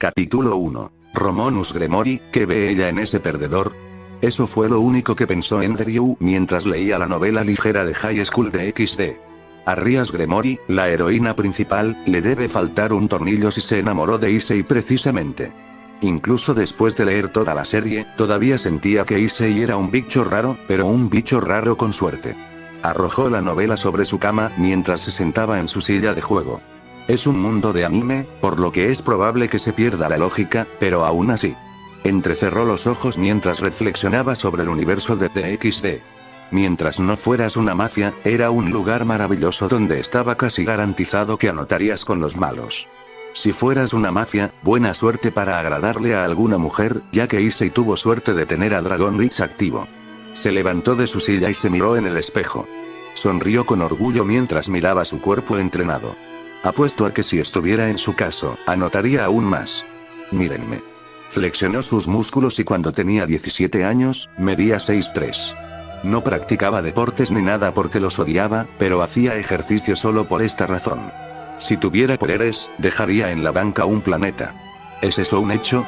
Capítulo 1. Romulus Gremori, ¿qué ve ella en ese perdedor? Eso fue lo único que pensó Andrew mientras leía la novela ligera de High School de XD. A Rias Gremori, la heroína principal, le debe faltar un tornillo si se enamoró de Issei precisamente. Incluso después de leer toda la serie, todavía sentía que Issei era un bicho raro, pero un bicho raro con suerte. Arrojó la novela sobre su cama mientras se sentaba en su silla de juego. Es un mundo de anime, por lo que es probable que se pierda la lógica, pero aún así. Entrecerró los ojos mientras reflexionaba sobre el universo de TXD. Mientras no fueras una mafia, era un lugar maravilloso donde estaba casi garantizado que anotarías con los malos. Si fueras una mafia, buena suerte para agradarle a alguna mujer, ya que Issei tuvo suerte de tener a Dragon Ridge activo. Se levantó de su silla y se miró en el espejo. Sonrió con orgullo mientras miraba su cuerpo entrenado. Apuesto a que si estuviera en su caso, anotaría aún más. Mírenme. Flexionó sus músculos y cuando tenía 17 años, medía 6'3". No practicaba deportes ni nada porque los odiaba, pero hacía ejercicio solo por esta razón. Si tuviera poderes, dejaría en la banca un planeta. ¿Es eso un hecho?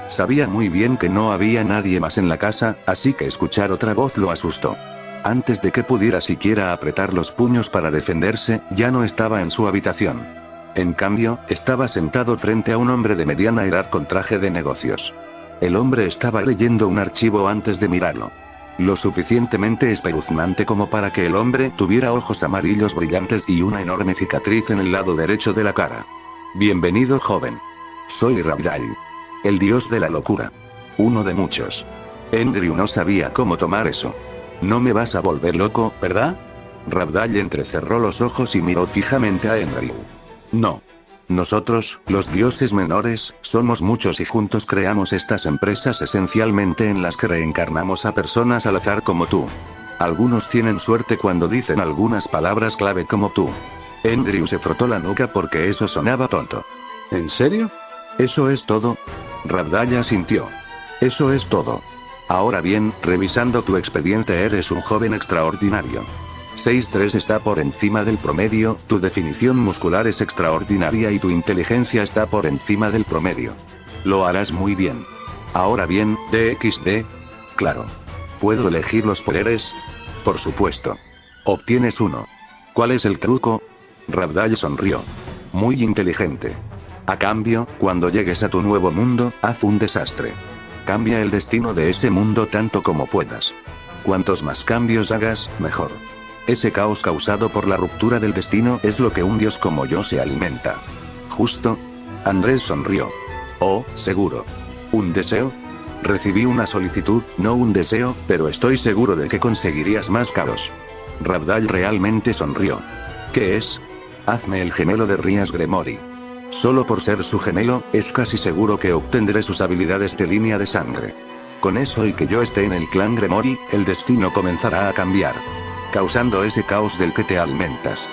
Sabía muy bien que no había nadie más en la casa, así que escuchar otra voz lo asustó. Antes de que pudiera siquiera apretar los puños para defenderse, ya no estaba en su habitación. En cambio, estaba sentado frente a un hombre de mediana edad con traje de negocios. El hombre estaba leyendo un archivo antes de mirarlo. Lo suficientemente espeluznante como para que el hombre tuviera ojos amarillos brillantes y una enorme cicatriz en el lado derecho de la cara. Bienvenido, joven. Soy Rabdal. El dios de la locura. Uno de muchos. Andrew no sabía cómo tomar eso. No me vas a volver loco, ¿verdad? Rabdal entrecerró los ojos y miró fijamente a Andrew. No. Nosotros, los dioses menores, somos muchos y juntos creamos estas empresas esencialmente en las que reencarnamos a personas al azar como tú. Algunos tienen suerte cuando dicen algunas palabras clave como tú. Andrew se frotó la nuca porque eso sonaba tonto. ¿En serio? ¿Eso es todo? Rabdal asintió. Eso es todo. Ahora bien, revisando tu expediente eres un joven extraordinario. 6'3" está por encima del promedio, tu definición muscular es extraordinaria y tu inteligencia está por encima del promedio. Lo harás muy bien. Ahora bien, DXD. Claro. ¿Puedo elegir los poderes? Por supuesto. Obtienes uno. ¿Cuál es el truco? Rabdal sonrió. Muy inteligente. A cambio, cuando llegues a tu nuevo mundo, haz un desastre. Cambia el destino de ese mundo tanto como puedas. Cuantos más cambios hagas, mejor. Ese caos causado por la ruptura del destino es lo que un dios como yo se alimenta. ¿Justo? Andrés sonrió. Oh, seguro. ¿Un deseo? Recibí una solicitud, no un deseo, pero estoy seguro de que conseguirías más caos. Rabdal realmente sonrió. ¿Qué es? Hazme el gemelo de Rias Gremori. Solo por ser su gemelo, es casi seguro que obtendré sus habilidades de línea de sangre. Con eso y que yo esté en el clan Gremori, el destino comenzará a cambiar. Causando ese caos del que te alimentas.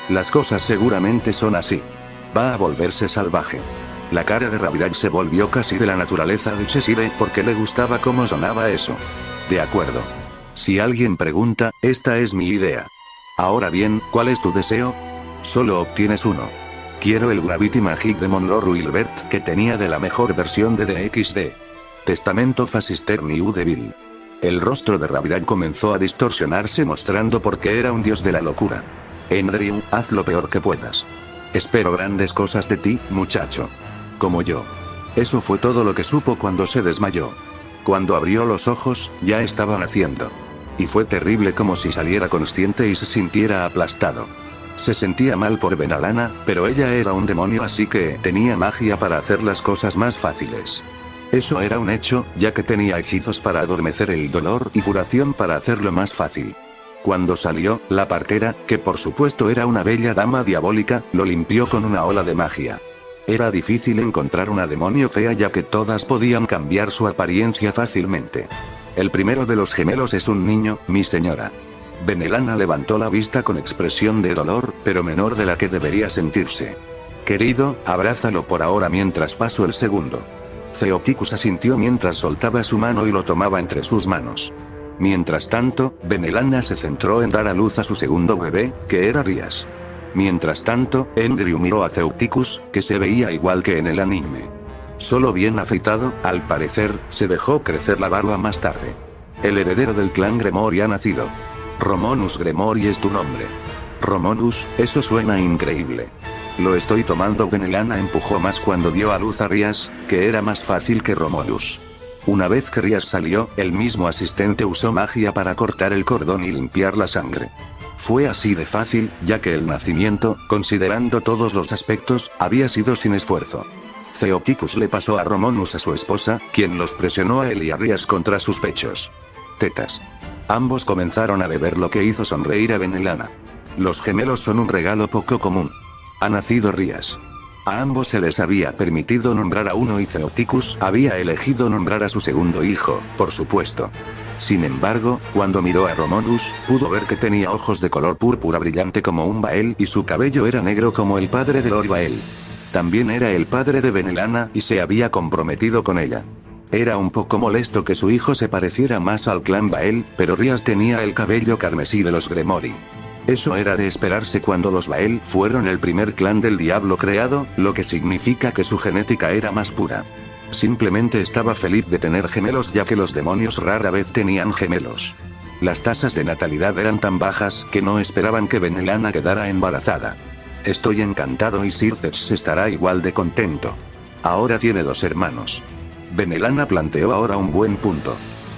Las cosas seguramente son así. Va a volverse salvaje. La cara de Rabdal se volvió casi de la naturaleza de Cheshire porque le gustaba cómo sonaba eso. De acuerdo. Si alguien pregunta, esta es mi idea. Ahora bien, ¿cuál es tu deseo? Solo obtienes uno. Quiero el Gravity Magic de Monroe Wilbert que tenía de la mejor versión de DXD. Testamento Fasister New Devil. El rostro de Rabdal comenzó a distorsionarse mostrando por qué era un dios de la locura. Andrew, haz lo peor que puedas. Espero grandes cosas de ti, muchacho. Como yo. Eso fue todo lo que supo cuando se desmayó. Cuando abrió los ojos, ya estaba naciendo. Y fue terrible como si saliera consciente y se sintiera aplastado. Se sentía mal por Benalana, pero ella era un demonio así que tenía magia para hacer las cosas más fáciles. Eso era un hecho, ya que tenía hechizos para adormecer el dolor y curación para hacerlo más fácil. Cuando salió, la partera, que por supuesto era una bella dama diabólica, lo limpió con una ola de magia. Era difícil encontrar una demonio fea ya que todas podían cambiar su apariencia fácilmente. El primero de los gemelos es un niño, mi señora. Benelana levantó la vista con expresión de dolor, pero menor de la que debería sentirse. Querido, abrázalo por ahora mientras paso el segundo. Theoticus asintió mientras soltaba su mano y lo tomaba entre sus manos. Mientras tanto, Benelana se centró en dar a luz a su segundo bebé, que era Rias. Mientras tanto, Enryu miró a Ceuticus, que se veía igual que en el anime. Solo bien afeitado, al parecer, se dejó crecer la barba más tarde. El heredero del clan Gremory ha nacido. Romonus Gremory es tu nombre. Romonus, eso suena increíble. Lo estoy tomando. Venelana empujó más cuando dio a luz a Rias, que era más fácil que Romonus. Una vez que Rias salió, el mismo asistente usó magia para cortar el cordón y limpiar la sangre. Fue así de fácil, ya que el nacimiento, considerando todos los aspectos, había sido sin esfuerzo. Ceuticus le pasó a Romonus a su esposa, quien los presionó a él y a Rias contra sus pechos. Tetas. Ambos comenzaron a beber, lo que hizo sonreír a Venelana. Los gemelos son un regalo poco común. Ha nacido Rias. A ambos se les había permitido nombrar a uno y Ceuticus había elegido nombrar a su segundo hijo, por supuesto. Sin embargo, cuando miró a Romonus, pudo ver que tenía ojos de color púrpura brillante como un Bael y su cabello era negro como el padre de Lord Bael. También era el padre de Venelana y se había comprometido con ella. Era un poco molesto que su hijo se pareciera más al clan Bael, pero Rias tenía el cabello carmesí de los Gremory. Eso era de esperarse cuando los Bael fueron el primer clan del diablo creado, lo que significa que su genética era más pura. Simplemente estaba feliz de tener gemelos, ya que los demonios rara vez tenían gemelos. Las tasas de natalidad eran tan bajas que no esperaban que Venelana quedara embarazada. Estoy encantado y Circex estará igual de contento. Ahora tiene 2 hermanos. Venelana planteó ahora un buen punto.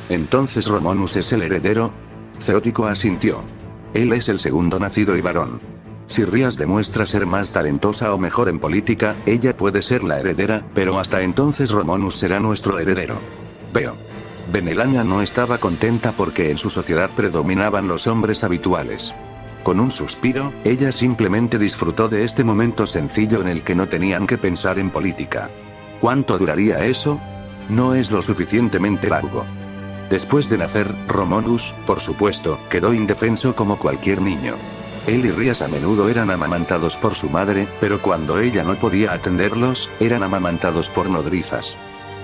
¿Entonces Romonus es el heredero? Ceuticus asintió. Él es el segundo nacido y varón. Si Rias demuestra ser más talentosa o mejor en política, ella puede ser la heredera, pero hasta entonces Romonus será nuestro heredero. Veo. Venelana no estaba contenta porque en su sociedad predominaban los hombres habituales. Con un suspiro, ella simplemente disfrutó de este momento sencillo en el que no tenían que pensar en política. ¿Cuánto duraría eso? No es lo suficientemente largo. Después de nacer, Romonus, por supuesto, quedó indefenso como cualquier niño. Él y Rias a menudo eran amamantados por su madre, pero cuando ella no podía atenderlos, eran amamantados por nodrizas.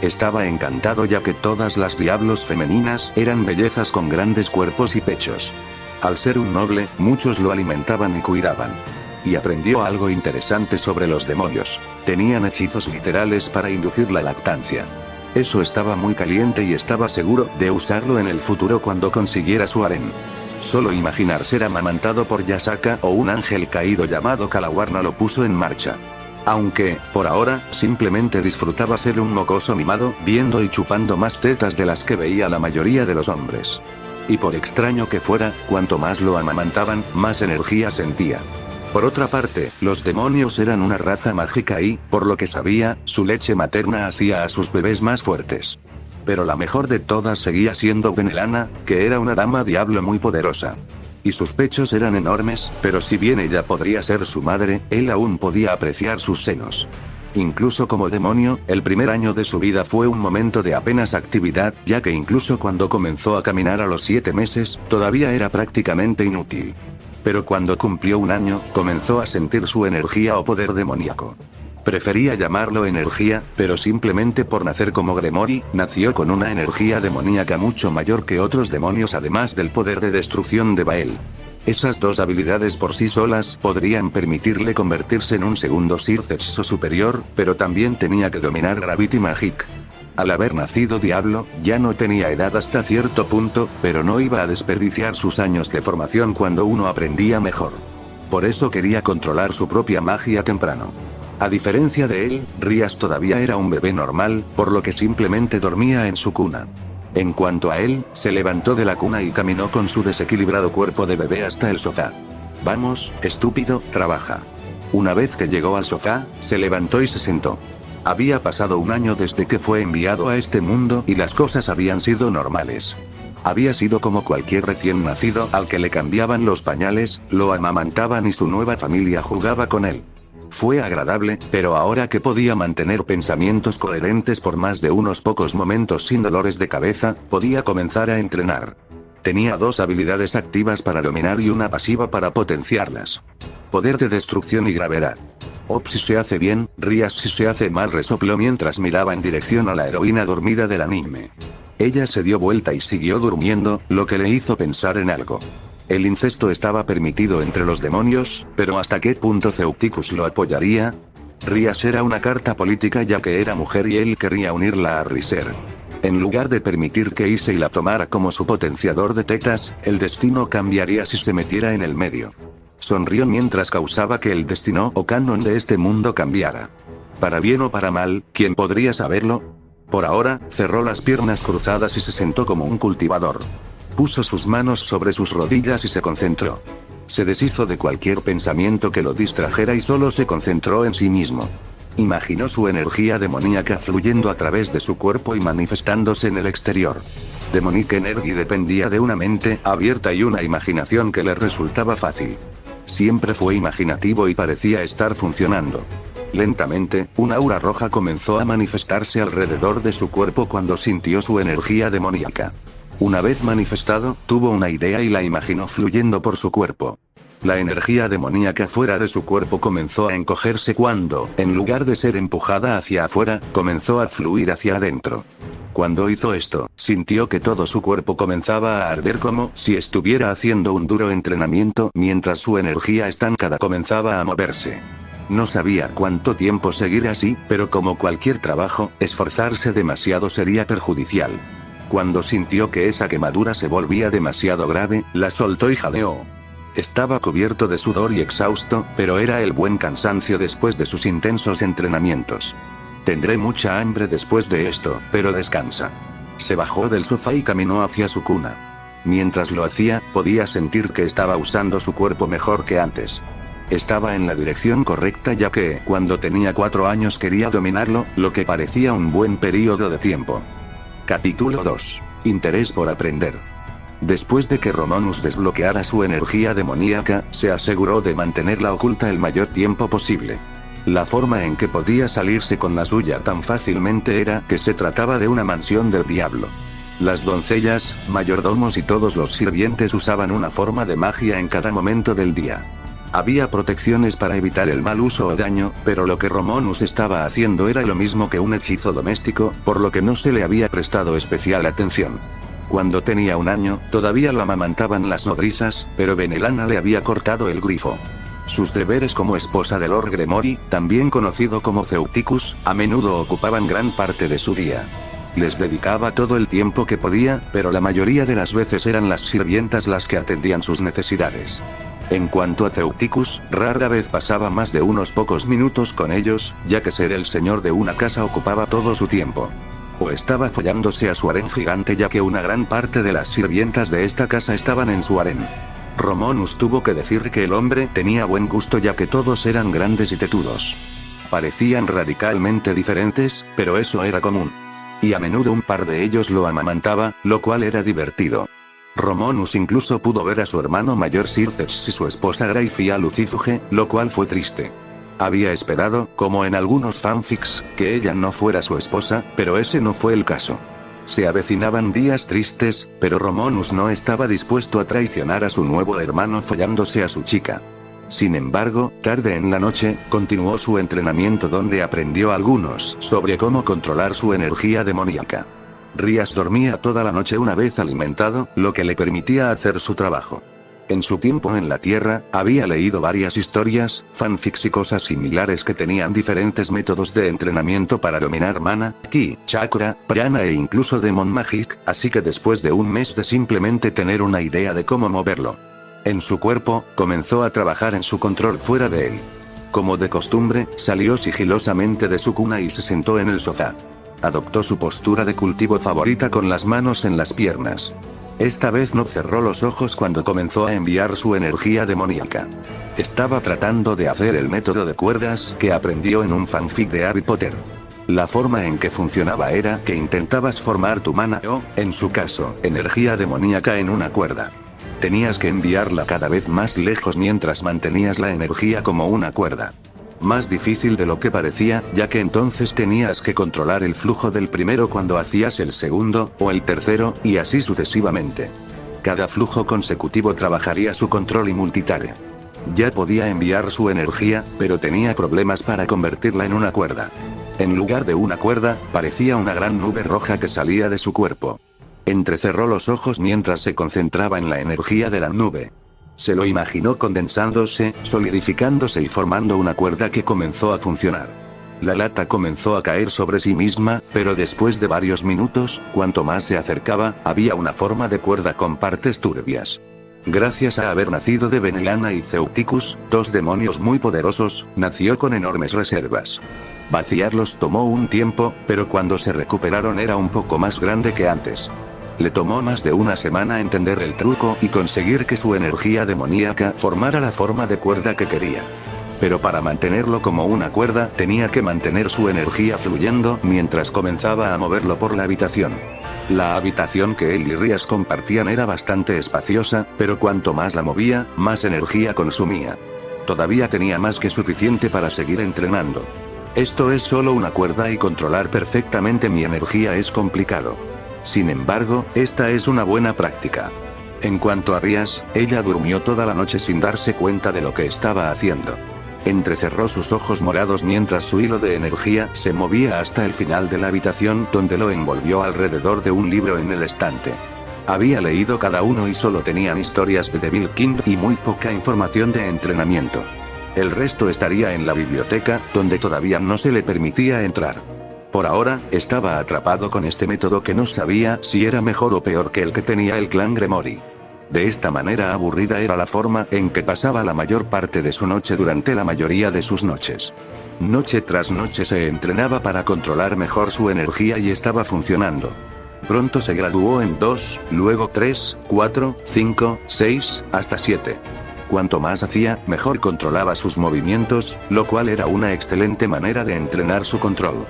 Estaba encantado ya que todas las diablos femeninas eran bellezas con grandes cuerpos y pechos. Al ser un noble, muchos lo alimentaban y cuidaban. Y aprendió algo interesante sobre los demonios. Tenían hechizos literales para inducir la lactancia. Eso estaba muy caliente y estaba seguro de usarlo en el futuro cuando consiguiera su harén. Solo imaginar ser amamantado por Yasaka o un ángel caído llamado Calawarna lo puso en marcha. Aunque, por ahora, simplemente disfrutaba ser un mocoso mimado, viendo y chupando más tetas de las que veía la mayoría de los hombres. Y por extraño que fuera, cuanto más lo amamantaban, más energía sentía. Por otra parte, los demonios eran una raza mágica y, por lo que sabía, su leche materna hacía a sus bebés más fuertes. Pero la mejor de todas seguía siendo Venelana, que era una dama diablo muy poderosa. Y sus pechos eran enormes, pero si bien ella podría ser su madre, él aún podía apreciar sus senos. Incluso como demonio, el primer año de su vida fue un momento de apenas actividad, ya que incluso cuando comenzó a caminar a los 7 meses, todavía era prácticamente inútil. Pero cuando cumplió 1 año, comenzó a sentir su energía o poder demoníaco. Prefería llamarlo energía, pero simplemente por nacer como Gremory, nació con una energía demoníaca mucho mayor que otros demonios, además del poder de destrucción de Bael. Esas 2 habilidades por sí solas podrían permitirle convertirse en un segundo Circex o superior, pero también tenía que dominar Gravity Magic. Al haber nacido diablo, ya no tenía edad hasta cierto punto, pero no iba a desperdiciar sus años de formación cuando uno aprendía mejor. Por eso quería controlar su propia magia temprano. A diferencia de él, Rias todavía era un bebé normal, por lo que simplemente dormía en su cuna. En cuanto a él, se levantó de la cuna y caminó con su desequilibrado cuerpo de bebé hasta el sofá. Vamos, estúpido, trabaja. Una vez que llegó al sofá, se levantó y se sentó. Había pasado 1 año desde que fue enviado a este mundo y las cosas habían sido normales. Había sido como cualquier recién nacido al que le cambiaban los pañales, lo amamantaban y su nueva familia jugaba con él. Fue agradable, pero ahora que podía mantener pensamientos coherentes por más de unos pocos momentos sin dolores de cabeza, podía comenzar a entrenar. Tenía 2 habilidades activas para dominar y una pasiva para potenciarlas. Poder de destrucción y gravedad. Ops, si se hace bien, Rias si se hace mal, resopló mientras miraba en dirección a la heroína dormida del anime. Ella se dio vuelta y siguió durmiendo, lo que le hizo pensar en algo. El incesto estaba permitido entre los demonios, pero ¿hasta qué punto Ceuticus lo apoyaría? Rias era una carta política ya que era mujer y él quería unirla a Riser. En lugar de permitir que Issei la tomara como su potenciador de tetas, el destino cambiaría si se metiera en el medio. Sonrió mientras causaba que el destino o canon de este mundo cambiara. Para bien o para mal, ¿quién podría saberlo? Por ahora, cerró las piernas cruzadas y se sentó como un cultivador. Puso sus manos sobre sus rodillas y se concentró. Se deshizo de cualquier pensamiento que lo distrajera y solo se concentró en sí mismo. Imaginó su energía demoníaca fluyendo a través de su cuerpo y manifestándose en el exterior. Demonic Energy dependía de una mente abierta y una imaginación que le resultaba fácil. Siempre fue imaginativo y parecía estar funcionando. Lentamente, una aura roja comenzó a manifestarse alrededor de su cuerpo cuando sintió su energía demoníaca. Una vez manifestado, tuvo una idea y la imaginó fluyendo por su cuerpo. La energía demoníaca fuera de su cuerpo comenzó a encogerse cuando, en lugar de ser empujada hacia afuera, comenzó a fluir hacia adentro. Cuando hizo esto, sintió que todo su cuerpo comenzaba a arder como si estuviera haciendo un duro entrenamiento mientras su energía estancada comenzaba a moverse. No sabía cuánto tiempo seguir así, pero como cualquier trabajo, esforzarse demasiado sería perjudicial. Cuando sintió que esa quemadura se volvía demasiado grave, la soltó y jadeó. Estaba cubierto de sudor y exhausto, pero era el buen cansancio después de sus intensos entrenamientos. Tendré mucha hambre después de esto, pero descansa. Se bajó del sofá y caminó hacia su cuna. Mientras lo hacía, podía sentir que estaba usando su cuerpo mejor que antes. Estaba en la dirección correcta ya que, cuando tenía 4 años quería dominarlo, lo que parecía un buen periodo de tiempo. Capítulo 2. Interés por aprender. Después de que Romonus desbloqueara su energía demoníaca, se aseguró de mantenerla oculta el mayor tiempo posible. La forma en que podía salirse con la suya tan fácilmente era que se trataba de una mansión del diablo. Las doncellas, mayordomos y todos los sirvientes usaban una forma de magia en cada momento del día. Había protecciones para evitar el mal uso o daño, pero lo que Romonus estaba haciendo era lo mismo que un hechizo doméstico, por lo que no se le había prestado especial atención. Cuando tenía 1 año, todavía la amamantaban las nodrizas, pero Benelana le había cortado el grifo. Sus deberes como esposa de Lord Gremory, también conocido como Ceuticus, a menudo ocupaban gran parte de su día. Les dedicaba todo el tiempo que podía, pero la mayoría de las veces eran las sirvientas las que atendían sus necesidades. En cuanto a Ceuticus, rara vez pasaba más de unos pocos minutos con ellos, ya que ser el señor de una casa ocupaba todo su tiempo. O estaba follándose a su harén gigante ya que una gran parte de las sirvientas de esta casa estaban en su harén. Romonus tuvo que decir que el hombre tenía buen gusto ya que todos eran grandes y tetudos. Parecían radicalmente diferentes, pero eso era común. Y a menudo un par de ellos lo amamantaba, lo cual era divertido. Romonus incluso pudo ver a su hermano mayor Circeps y su esposa Graifia Lucifuge, lo cual fue triste. Había esperado, como en algunos fanfics, que ella no fuera su esposa, pero ese no fue el caso. Se avecinaban días tristes, pero Romonus no estaba dispuesto a traicionar a su nuevo hermano follándose a su chica. Sin embargo, tarde en la noche, continuó su entrenamiento donde aprendió algunos sobre cómo controlar su energía demoníaca. Rias dormía toda la noche una vez alimentado, lo que le permitía hacer su trabajo. En su tiempo en la Tierra, había leído varias historias, fanfics y cosas similares que tenían diferentes métodos de entrenamiento para dominar mana, ki, chakra, prana e incluso Demon Magic, así que después de un mes de simplemente tener una idea de cómo moverlo en su cuerpo, comenzó a trabajar en su control fuera de él. Como de costumbre, salió sigilosamente de su cuna y se sentó en el sofá. Adoptó su postura de cultivo favorita con las manos en las piernas. Esta vez no cerró los ojos cuando comenzó a enviar su energía demoníaca. Estaba tratando de hacer el método de cuerdas que aprendió en un fanfic de Harry Potter. La forma en que funcionaba era que intentabas formar tu mana o, en su caso, energía demoníaca en una cuerda. Tenías que enviarla cada vez más lejos mientras mantenías la energía como una cuerda. Más difícil de lo que parecía, ya que entonces tenías que controlar el flujo del primero cuando hacías el segundo, o el tercero, y así sucesivamente. Cada flujo consecutivo trabajaría su control y multitarea. Ya podía enviar su energía, pero tenía problemas para convertirla en una cuerda. En lugar de una cuerda, parecía una gran nube roja que salía de su cuerpo. Entrecerró los ojos mientras se concentraba en la energía de la nube. Se lo imaginó condensándose, solidificándose y formando una cuerda que comenzó a funcionar. La lata comenzó a caer sobre sí misma, pero después de varios minutos, cuanto más se acercaba, había una forma de cuerda con partes turbias. Gracias a haber nacido de Venelana y Ceuticus, dos demonios muy poderosos, nació con enormes reservas. Vaciarlos tomó un tiempo, pero cuando se recuperaron era un poco más grande que antes. Le tomó más de una semana entender el truco y conseguir que su energía demoníaca formara la forma de cuerda que quería. Pero para mantenerlo como una cuerda, tenía que mantener su energía fluyendo mientras comenzaba a moverlo por la habitación. La habitación que él y Rías compartían era bastante espaciosa, pero cuanto más la movía, más energía consumía. Todavía tenía más que suficiente para seguir entrenando. Esto es solo una cuerda y controlar perfectamente mi energía es complicado. Sin embargo, esta es una buena práctica. En cuanto a Rías, ella durmió toda la noche sin darse cuenta de lo que estaba haciendo. Entrecerró sus ojos morados mientras su hilo de energía se movía hasta el final de la habitación donde lo envolvió alrededor de un libro en el estante. Había leído cada uno y solo tenían historias de Devil King y muy poca información de entrenamiento. El resto estaría en la biblioteca, donde todavía no se le permitía entrar. Por ahora, estaba atrapado con este método que no sabía si era mejor o peor que el que tenía el clan Gremory. De esta manera aburrida era la forma en que pasaba la mayor parte de su noche durante la mayoría de sus noches. Noche tras noche se entrenaba para controlar mejor su energía y estaba funcionando. Pronto se graduó en 2, luego 3, 4, 5, 6, hasta 7. Cuanto más hacía, mejor controlaba sus movimientos, lo cual era una excelente manera de entrenar su control.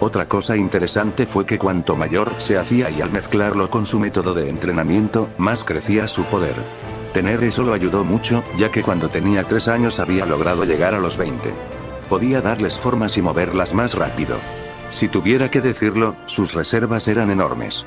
Otra cosa interesante fue que cuanto mayor se hacía y al mezclarlo con su método de entrenamiento, más crecía su poder. Tener eso lo ayudó mucho, ya que cuando tenía 3 años había logrado llegar a los 20. Podía darles formas y moverlas más rápido. Si tuviera que decirlo, sus reservas eran enormes.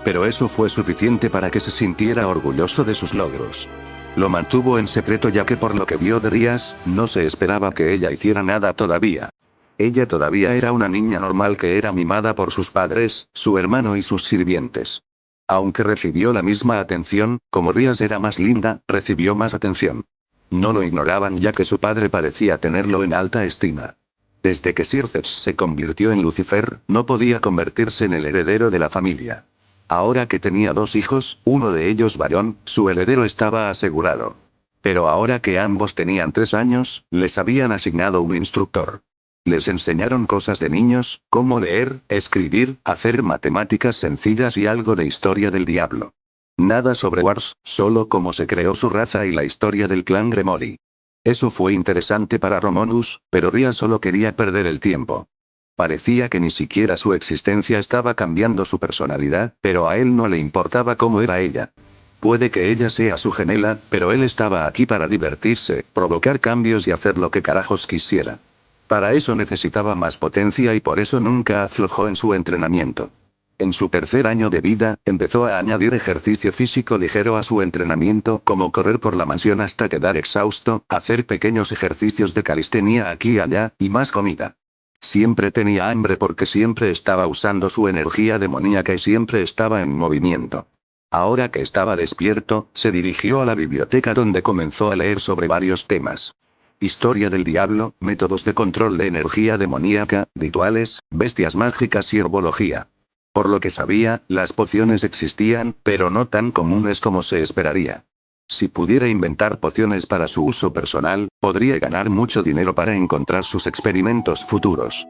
Pero eso fue suficiente para que se sintiera orgulloso de sus logros. Lo mantuvo en secreto ya que por lo que vio de Rías, no se esperaba que ella hiciera nada todavía. Ella todavía era una niña normal que era mimada por sus padres, su hermano y sus sirvientes. Aunque recibió la misma atención, como Rías era más linda, recibió más atención. No lo ignoraban ya que su padre parecía tenerlo en alta estima. Desde que Circes se convirtió en Lucifer, no podía convertirse en el heredero de la familia. Ahora que tenía 2 hijos, uno de ellos varón, su heredero estaba asegurado. Pero ahora que ambos tenían 3 años, les habían asignado un instructor. Les enseñaron cosas de niños, como leer, escribir, hacer matemáticas sencillas y algo de historia del diablo. Nada sobre Wars, solo cómo se creó su raza y la historia del clan Gremory. Eso fue interesante para Romulus, pero Rías solo quería perder el tiempo. Parecía que ni siquiera su existencia estaba cambiando su personalidad, pero a él no le importaba cómo era ella. Puede que ella sea su gemela, pero él estaba aquí para divertirse, provocar cambios y hacer lo que carajos quisiera. Para eso necesitaba más potencia y por eso nunca aflojó en su entrenamiento. En su tercer año de vida, empezó a añadir ejercicio físico ligero a su entrenamiento, como correr por la mansión hasta quedar exhausto, hacer pequeños ejercicios de calistenia aquí y allá, y más comida. Siempre tenía hambre porque siempre estaba usando su energía demoníaca y siempre estaba en movimiento. Ahora que estaba despierto, se dirigió a la biblioteca donde comenzó a leer sobre varios temas. Historia del diablo, métodos de control de energía demoníaca, rituales, bestias mágicas y herbología. Por lo que sabía, las pociones existían, pero no tan comunes como se esperaría. Si pudiera inventar pociones para su uso personal, podría ganar mucho dinero para encontrar sus experimentos futuros.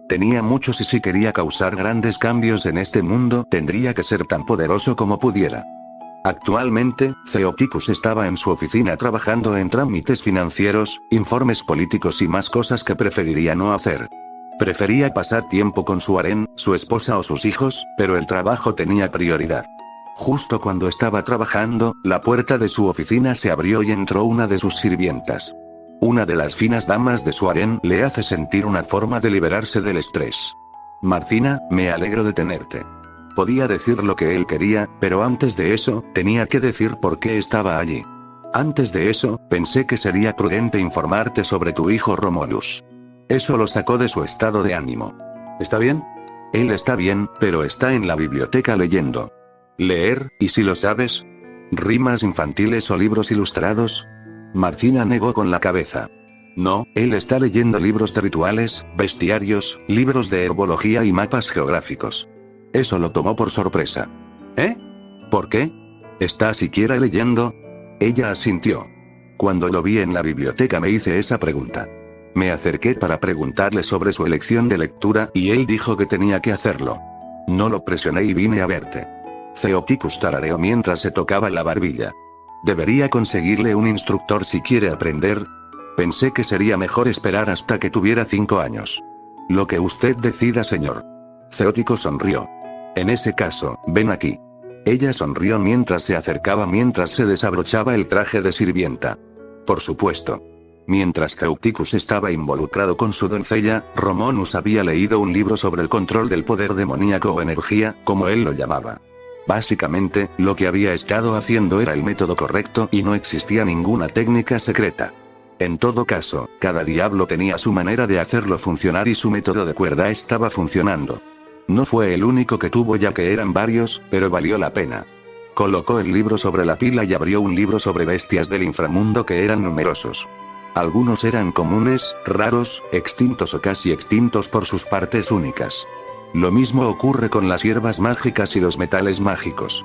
Tenía muchos y si quería causar grandes cambios en este mundo, tendría que ser tan poderoso como pudiera. Actualmente, Ceuticus estaba en su oficina trabajando en trámites financieros, informes políticos y más cosas que preferiría no hacer. Prefería pasar tiempo con su harén, su esposa o sus hijos, pero el trabajo tenía prioridad. Justo cuando estaba trabajando, la puerta de su oficina se abrió y entró una de sus sirvientas. Una de las finas damas de su harén le hace sentir una forma de liberarse del estrés. Marcina, me alegro de tenerte. Podía decir lo que él quería, pero antes de eso, tenía que decir por qué estaba allí. Antes de eso, pensé que sería prudente informarte sobre tu hijo Romulus. Eso lo sacó de su estado de ánimo. ¿Está bien? Él está bien, pero está en la biblioteca leyendo. ¿Leer, y si lo sabes? ¿Rimas infantiles o libros ilustrados? Martina negó con la cabeza. No, él está leyendo libros de rituales, bestiarios, libros de herbología y mapas geográficos. Eso lo tomó por sorpresa. ¿Eh? ¿Por qué? ¿Está siquiera leyendo? Ella asintió. Cuando lo vi en la biblioteca me hice esa pregunta. Me acerqué para preguntarle sobre su elección de lectura y él dijo que tenía que hacerlo. No lo presioné y vine a verte. Theoticus tarareó mientras se tocaba la barbilla. ¿Debería conseguirle un instructor si quiere aprender? Pensé que sería mejor esperar hasta que tuviera 5 años. Lo que usted decida, señor. Theoticus sonrió. En ese caso, ven aquí. Ella sonrió mientras se acercaba mientras se desabrochaba el traje de sirvienta. Por supuesto. Mientras Theoticus estaba involucrado con su doncella, Romanus había leído un libro sobre el control del poder demoníaco o energía, como él lo llamaba. Básicamente, lo que había estado haciendo era el método correcto y no existía ninguna técnica secreta. En todo caso, cada diablo tenía su manera de hacerlo funcionar y su método de cuerda estaba funcionando. No fue el único que tuvo ya que eran varios, pero valió la pena. Colocó el libro sobre la pila y abrió un libro sobre bestias del inframundo que eran numerosos. Algunos eran comunes, raros, extintos o casi extintos por sus partes únicas. Lo mismo ocurre con las hierbas mágicas y los metales mágicos.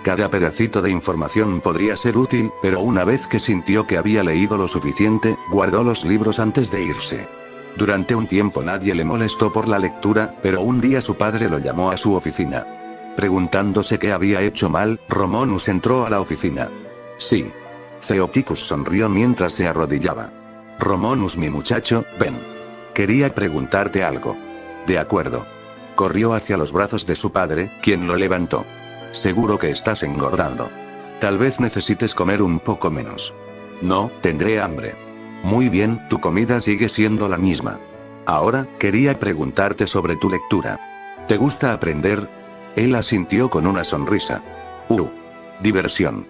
Cada pedacito de información podría ser útil, pero una vez que sintió que había leído lo suficiente, guardó los libros antes de irse. Durante un tiempo nadie le molestó por la lectura, pero un día su padre lo llamó a su oficina. Preguntándose qué había hecho mal, Romanus entró a la oficina. Sí. Theoticus sonrió mientras se arrodillaba. Romanus, mi muchacho, ven. Quería preguntarte algo. De acuerdo. Corrió hacia los brazos de su padre, quien lo levantó. Seguro que estás engordando. Tal vez necesites comer un poco menos. No, tendré hambre. Muy bien, tu comida sigue siendo la misma. Ahora, quería preguntarte sobre tu lectura. ¿Te gusta aprender? Él asintió con una sonrisa. Diversión.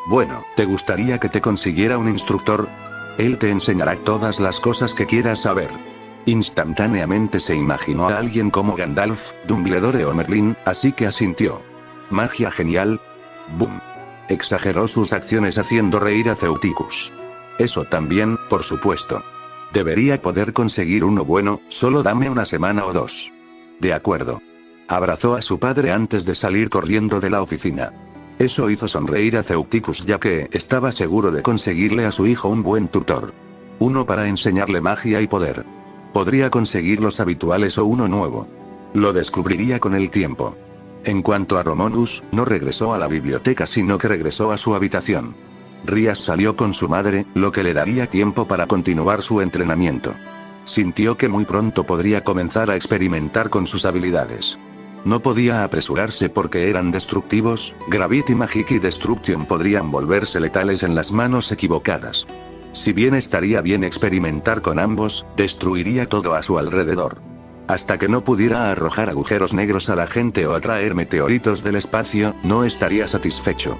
Bueno, ¿te gustaría que te consiguiera un instructor? Él te enseñará todas las cosas que quieras saber. Instantáneamente se imaginó a alguien como Gandalf, Dumbledore o Merlín, así que asintió. Magia genial. Boom. Exageró sus acciones haciendo reír a Theoticus. Eso también, por supuesto. Debería poder conseguir uno bueno, solo dame una semana o 2. De acuerdo. Abrazó a su padre antes de salir corriendo de la oficina. Eso hizo sonreír a Theoticus ya que estaba seguro de conseguirle a su hijo un buen tutor. Uno para enseñarle magia y poder. Podría conseguir los habituales o uno nuevo. Lo descubriría con el tiempo. En cuanto a Romanus, no regresó a la biblioteca sino que regresó a su habitación. Rias salió con su madre, lo que le daría tiempo para continuar su entrenamiento. Sintió que muy pronto podría comenzar a experimentar con sus habilidades. No podía apresurarse porque eran destructivos, Gravity Magic y Destruction podrían volverse letales en las manos equivocadas. Si bien estaría bien experimentar con ambos, destruiría todo a su alrededor. Hasta que no pudiera arrojar agujeros negros a la gente o atraer meteoritos del espacio, no estaría satisfecho.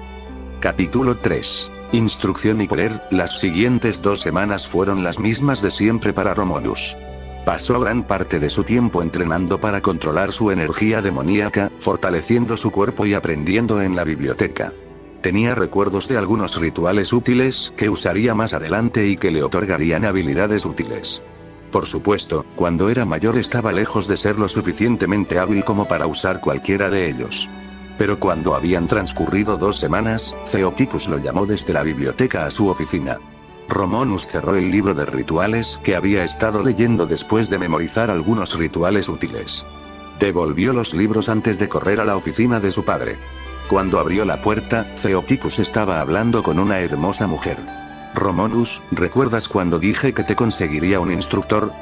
Capítulo 3. Instrucción y poder. Las siguientes 2 semanas fueron las mismas de siempre para Romanus. Pasó gran parte de su tiempo entrenando para controlar su energía demoníaca, fortaleciendo su cuerpo y aprendiendo en la biblioteca. Tenía recuerdos de algunos rituales útiles que usaría más adelante y que le otorgarían habilidades útiles. Por supuesto, cuando era mayor estaba lejos de ser lo suficientemente hábil como para usar cualquiera de ellos. Pero cuando habían transcurrido 2 semanas, Theoticus lo llamó desde la biblioteca a su oficina. Romanus cerró el libro de rituales que había estado leyendo después de memorizar algunos rituales útiles. Devolvió los libros antes de correr a la oficina de su padre. Cuando abrió la puerta, Theoticus estaba hablando con una hermosa mujer. Romanus, ¿recuerdas cuando dije que te conseguiría un instructor?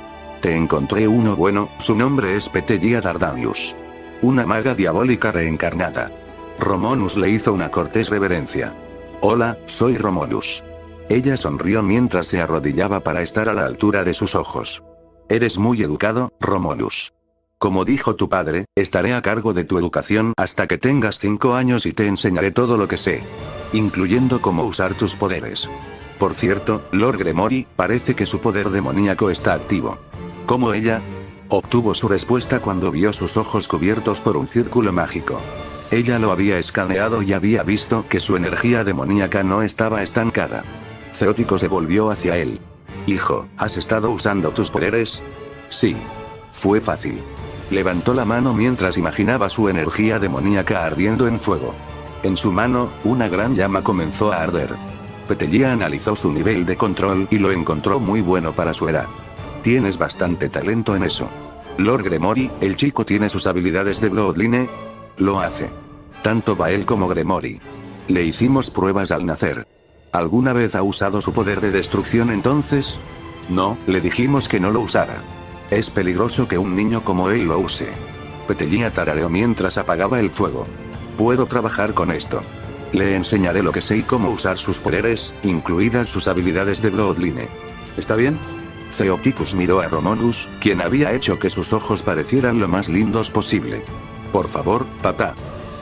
Te encontré uno bueno, su nombre es Petegia Dardanius. Una maga diabólica reencarnada. Romanus le hizo una cortés reverencia. Hola, soy Romanus. Ella sonrió mientras se arrodillaba para estar a la altura de sus ojos. Eres muy educado, Romanus. Como dijo tu padre, estaré a cargo de tu educación hasta que tengas 5 años y te enseñaré todo lo que sé. Incluyendo cómo usar tus poderes. Por cierto, Lord Gremory, parece que su poder demoníaco está activo. ¿Cómo ella? Obtuvo su respuesta cuando vio sus ojos cubiertos por un círculo mágico. Ella lo había escaneado y había visto que su energía demoníaca no estaba estancada. Zeótico se volvió hacia él. Hijo, ¿has estado usando tus poderes? Sí. Fue fácil. Levantó la mano mientras imaginaba su energía demoníaca ardiendo en fuego. En su mano, una gran llama comenzó a arder. Petelia analizó su nivel de control y lo encontró muy bueno para su edad. Tienes bastante talento en eso. Lord Gremory, ¿el chico tiene sus habilidades de Bloodline? Lo hace. Tanto Bael como Gremory. Le hicimos pruebas al nacer. ¿Alguna vez ha usado su poder de destrucción entonces? No, le dijimos que no lo usara. Es peligroso que un niño como él lo use. Petelia tarareó mientras apagaba el fuego. Puedo trabajar con esto. Le enseñaré lo que sé y cómo usar sus poderes, incluidas sus habilidades de Bloodline. ¿Está bien? Zeoticus miró a Romulus, quien había hecho que sus ojos parecieran lo más lindos posible. Por favor, papá.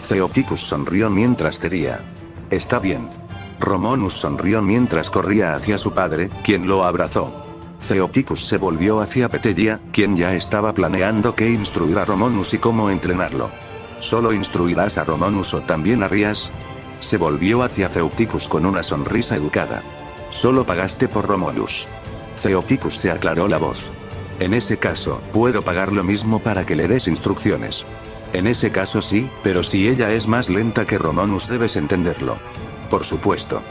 Zeoticus sonrió mientras tería. Está bien. Romulus sonrió mientras corría hacia su padre, quien lo abrazó. Zeoticus se volvió hacia Petelia, quien ya estaba planeando qué instruir a Romulus y cómo entrenarlo. ¿Solo instruirás a Romulus o también a Rias? Se volvió hacia Zeoticus con una sonrisa educada. Solo pagaste por Romulus. Zeoticus se aclaró la voz. En ese caso, puedo pagar lo mismo para que le des instrucciones. En ese caso sí, pero si ella es más lenta que Romulus debes entenderlo. Por supuesto.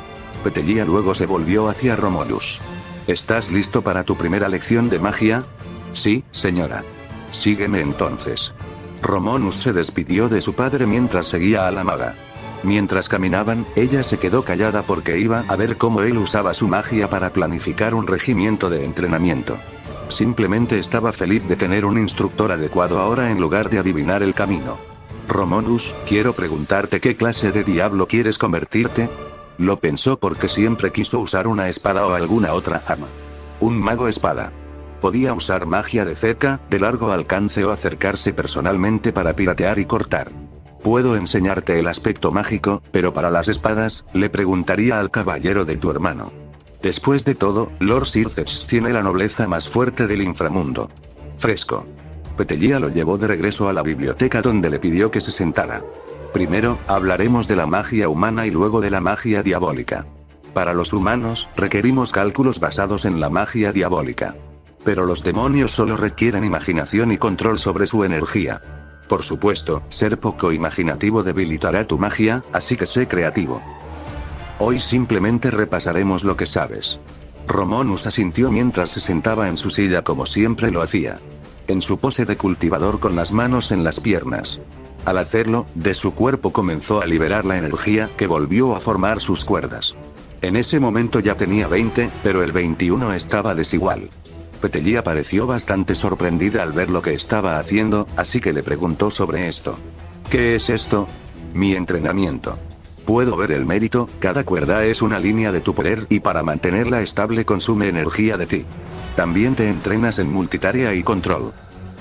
Petelia luego se volvió hacia Romulus. ¿Estás listo para tu primera lección de magia? Sí, señora. Sígueme entonces. Romulus se despidió de su padre mientras seguía a la maga. Mientras caminaban, ella se quedó callada porque iba a ver cómo él usaba su magia para planificar un regimiento de entrenamiento. Simplemente estaba feliz de tener un instructor adecuado ahora en lugar de adivinar el camino. Romulus, quiero preguntarte qué clase de diablo quieres convertirte. Lo pensó porque siempre quiso usar una espada o alguna otra arma. Un mago espada. Podía usar magia de cerca, de largo alcance o acercarse personalmente para piratear y cortar. Puedo enseñarte el aspecto mágico, pero para las espadas, le preguntaría al caballero de tu hermano. Después de todo, Lord Circex tiene la nobleza más fuerte del inframundo. Fresco. Petelia lo llevó de regreso a la biblioteca donde le pidió que se sentara. Primero, hablaremos de la magia humana y luego de la magia diabólica. Para los humanos, requerimos cálculos basados en la magia diabólica. Pero los demonios solo requieren imaginación y control sobre su energía. Por supuesto, ser poco imaginativo debilitará tu magia, así que sé creativo. Hoy simplemente repasaremos lo que sabes. Romulus asintió mientras se sentaba en su silla como siempre lo hacía. En su pose de cultivador con las manos en las piernas. Al hacerlo, de su cuerpo comenzó a liberar la energía que volvió a formar sus cuerdas. En ese momento ya tenía 20, pero el 21 estaba desigual. Petelia pareció bastante sorprendida al ver lo que estaba haciendo, así que le preguntó sobre esto. ¿Qué es esto? Mi entrenamiento. Puedo ver el mérito, cada cuerda es una línea de tu poder y para mantenerla estable consume energía de ti. También te entrenas en multitarea y control.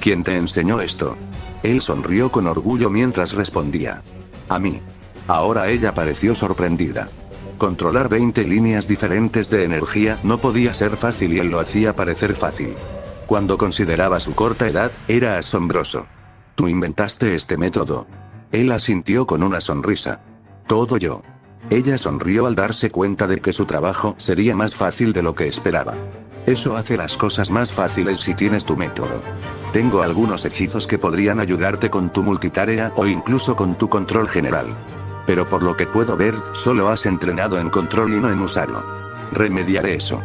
¿Quién te enseñó esto? Él sonrió con orgullo mientras respondía. A mí. Ahora ella pareció sorprendida. Controlar 20 líneas diferentes de energía no podía ser fácil y él lo hacía parecer fácil. Cuando consideraba su corta edad, era asombroso. ¿Tú inventaste este método? Él asintió con una sonrisa. Todo yo. Ella sonrió al darse cuenta de que su trabajo sería más fácil de lo que esperaba. Eso hace las cosas más fáciles si tienes tu método. Tengo algunos hechizos que podrían ayudarte con tu multitarea o incluso con tu control general. Pero por lo que puedo ver, solo has entrenado en control y no en usarlo. Remediaré eso.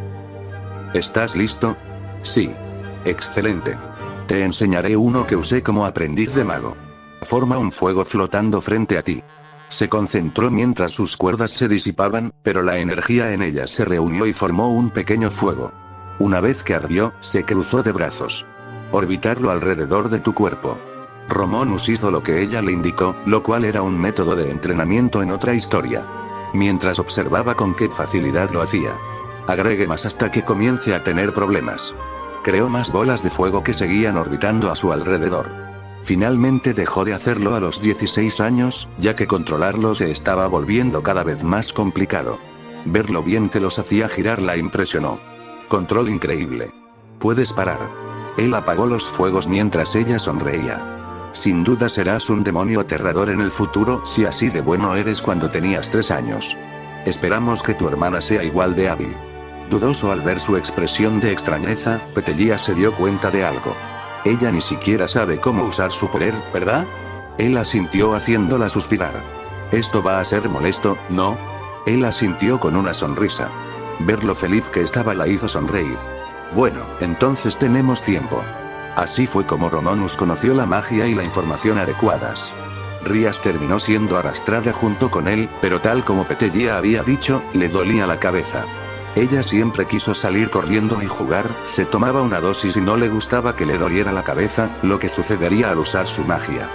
¿Estás listo? Sí. Excelente. Te enseñaré uno que usé como aprendiz de mago. Forma un fuego flotando frente a ti. Se concentró mientras sus cuerdas se disipaban, pero la energía en ellas se reunió y formó un pequeño fuego. Una vez que ardió, se cruzó de brazos. Orbitarlo alrededor de tu cuerpo. Romulus hizo lo que ella le indicó, lo cual era un método de entrenamiento en otra historia. Mientras observaba con qué facilidad lo hacía. Agregue más hasta que comience a tener problemas. Creó más bolas de fuego que seguían orbitando a su alrededor. Finalmente dejó de hacerlo a los 16 años, ya que controlarlo se estaba volviendo cada vez más complicado. Ver lo bien que los hacía girar la impresionó. Control increíble. Puedes parar. Él apagó los fuegos mientras ella sonreía. Sin duda serás un demonio aterrador en el futuro si así de bueno eres cuando tenías 3 años. Esperamos que tu hermana sea igual de hábil. Dudoso al ver su expresión de extrañeza, Petelia se dio cuenta de algo. Ella ni siquiera sabe cómo usar su poder, ¿verdad? Él asintió haciéndola suspirar. Esto va a ser molesto, ¿no? Él asintió con una sonrisa. Ver lo feliz que estaba la hizo sonreír. Bueno, entonces tenemos tiempo. Así fue como Romulus conoció la magia y la información adecuadas. Rias terminó siendo arrastrada junto con él, pero tal como Petelia había dicho, le dolía la cabeza. Ella siempre quiso salir corriendo y jugar, se tomaba una dosis y no le gustaba que le doliera la cabeza, lo que sucedería al usar su magia.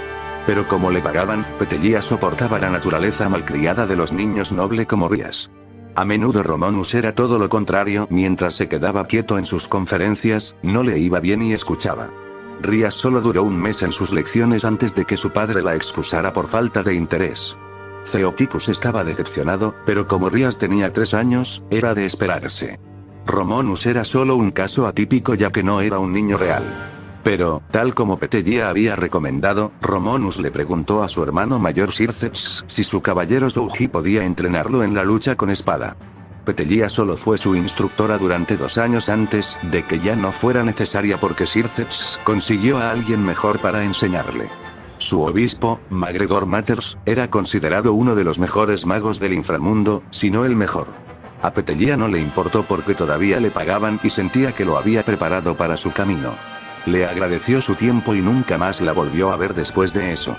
Pero como le pagaban, Petelia soportaba la naturaleza malcriada de los niños noble como Rias. A menudo Romulus era todo lo contrario, mientras se quedaba quieto en sus conferencias, no le iba bien y escuchaba. Rias solo duró un mes en sus lecciones antes de que su padre la excusara por falta de interés. Theoticus estaba decepcionado, pero como Rias tenía 3 años, era de esperarse. Romulus era solo un caso atípico ya que no era un niño real. Pero, tal como Petelia había recomendado, Romulus le preguntó a su hermano mayor Circeps si su caballero Souji podía entrenarlo en la lucha con espada. Petelia solo fue su instructora durante 2 años antes de que ya no fuera necesaria porque Circeps consiguió a alguien mejor para enseñarle. Su obispo, MacGregor Matters, era considerado uno de los mejores magos del inframundo, si no el mejor. A Petelia no le importó porque todavía le pagaban y sentía que lo había preparado para su camino. Le agradeció su tiempo y nunca más la volvió a ver después de eso.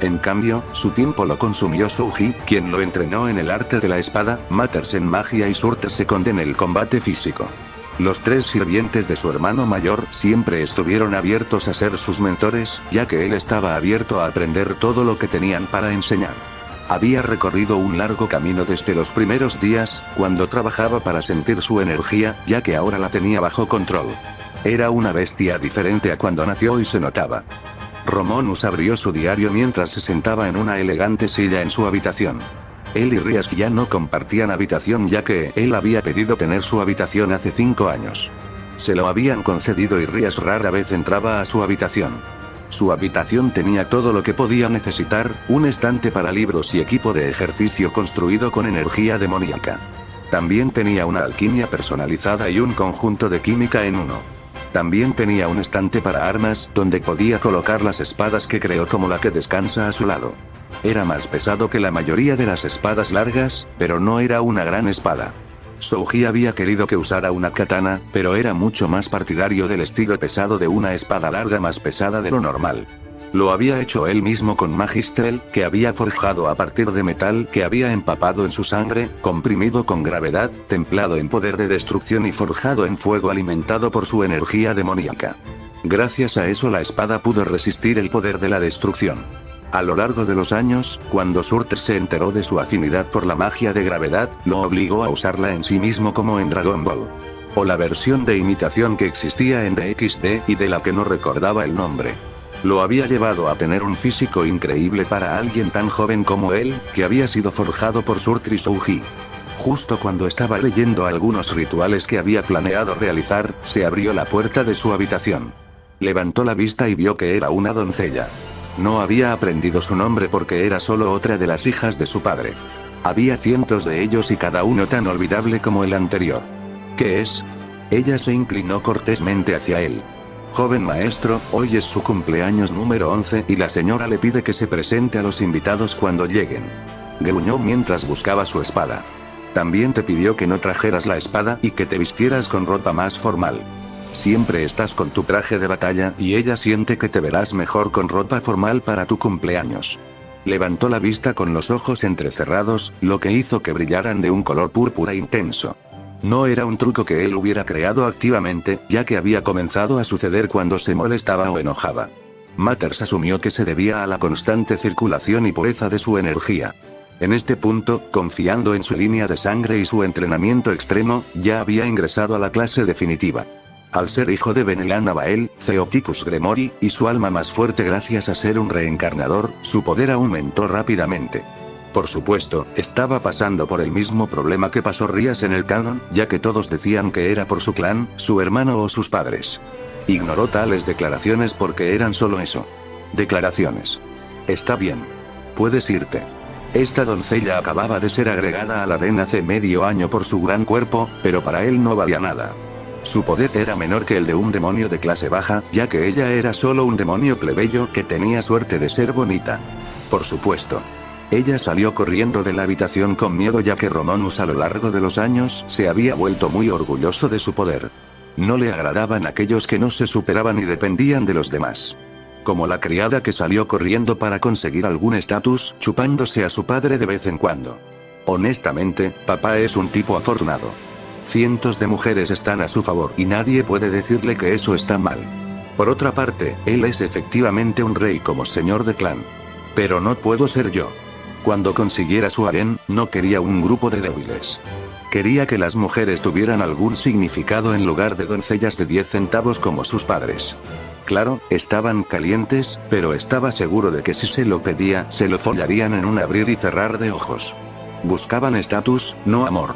En cambio, su tiempo lo consumió Souji, quien lo entrenó en el arte de la espada, Matters en magia y Surter Second en el combate físico. Los 3 sirvientes de su hermano mayor siempre estuvieron abiertos a ser sus mentores, ya que él estaba abierto a aprender todo lo que tenían para enseñar. Había recorrido un largo camino desde los primeros días, cuando trabajaba para sentir su energía, ya que ahora la tenía bajo control. Era una bestia diferente a cuando nació y se notaba. Romulus abrió su diario mientras se sentaba en una elegante silla en su habitación. Él y Rias ya no compartían habitación ya que él había pedido tener su habitación hace 5 años. Se lo habían concedido y Rias rara vez entraba a su habitación. Su habitación tenía todo lo que podía necesitar, un estante para libros y equipo de ejercicio construido con energía demoníaca. También tenía una alquimia personalizada y un conjunto de química en uno. También tenía un estante para armas, donde podía colocar las espadas que creó como la que descansa a su lado. Era más pesado que la mayoría de las espadas largas, pero no era una gran espada. Souji había querido que usara una katana, pero era mucho más partidario del estilo pesado de una espada larga más pesada de lo normal. Lo había hecho él mismo con Magistrel, que había forjado a partir de metal que había empapado en su sangre, comprimido con gravedad, templado en poder de destrucción y forjado en fuego alimentado por su energía demoníaca. Gracias a eso la espada pudo resistir el poder de la destrucción. A lo largo de los años, cuando Surter se enteró de su afinidad por la magia de gravedad, lo obligó a usarla en sí mismo como en Dragon Ball. O la versión de imitación que existía en DXD y de la que no recordaba el nombre. Lo había llevado a tener un físico increíble para alguien tan joven como él, que había sido forjado por Surter y Souji. Justo cuando estaba leyendo algunos rituales que había planeado realizar, se abrió la puerta de su habitación. Levantó la vista y vio que era una doncella. No había aprendido su nombre porque era solo otra de las hijas de su padre. Había cientos de ellos y cada uno tan olvidable como el anterior. ¿Qué es? Ella se inclinó cortésmente hacia él. Joven maestro, hoy es su cumpleaños número 11 y la señora le pide que se presente a los invitados cuando lleguen. Gruñó mientras buscaba su espada. También te pidió que no trajeras la espada y que te vistieras con ropa más formal. Siempre estás con tu traje de batalla y ella siente que te verás mejor con ropa formal para tu cumpleaños. Levantó la vista con los ojos entrecerrados, lo que hizo que brillaran de un color púrpura intenso. No era un truco que él hubiera creado activamente, ya que había comenzado a suceder cuando se molestaba o enojaba. Matters asumió que se debía a la constante circulación y pureza de su energía. En este punto, confiando en su línea de sangre y su entrenamiento extremo, ya había ingresado a la clase definitiva. Al ser hijo de Benelan Abael, Theoticus Gremory, y su alma más fuerte gracias a ser un reencarnador, su poder aumentó rápidamente. Por supuesto, estaba pasando por el mismo problema que pasó Rias en el canon, ya que todos decían que era por su clan, su hermano o sus padres. Ignoró tales declaraciones porque eran solo eso. Declaraciones. Está bien. Puedes irte. Esta doncella acababa de ser agregada al harén hace medio año por su gran cuerpo, pero para él no valía nada. Su poder era menor que el de un demonio de clase baja, ya que ella era solo un demonio plebeyo que tenía suerte de ser bonita. Por supuesto. Ella salió corriendo de la habitación con miedo, ya que Romulus a lo largo de los años se había vuelto muy orgulloso de su poder. No le agradaban aquellos que no se superaban y dependían de los demás. Como la criada que salió corriendo para conseguir algún estatus, chupándose a su padre de vez en cuando. Honestamente, papá es un tipo afortunado. Cientos de mujeres están a su favor y nadie puede decirle que eso está mal. Por otra parte, él es efectivamente un rey como señor de clan. Pero no puedo ser yo. Cuando consiguiera su harén, no quería un grupo de débiles. Quería que las mujeres tuvieran algún significado en lugar de doncellas de 10 centavos como sus padres. Claro, estaban calientes, pero estaba seguro de que si se lo pedía, se lo follarían en un abrir y cerrar de ojos. Buscaban estatus, no amor.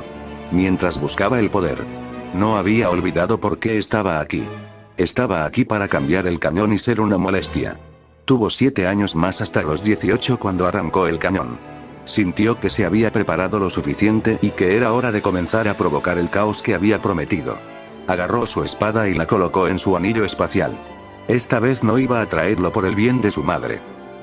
Mientras buscaba el poder. No había olvidado por qué estaba aquí. Estaba aquí para cambiar el cañón y ser una molestia. Tuvo 7 años más hasta los 18 cuando arrancó el cañón. Sintió que se había preparado lo suficiente y que era hora de comenzar a provocar el caos que había prometido. Agarró su espada y la colocó en su anillo espacial. Esta vez no iba a traerlo por el bien de su madre.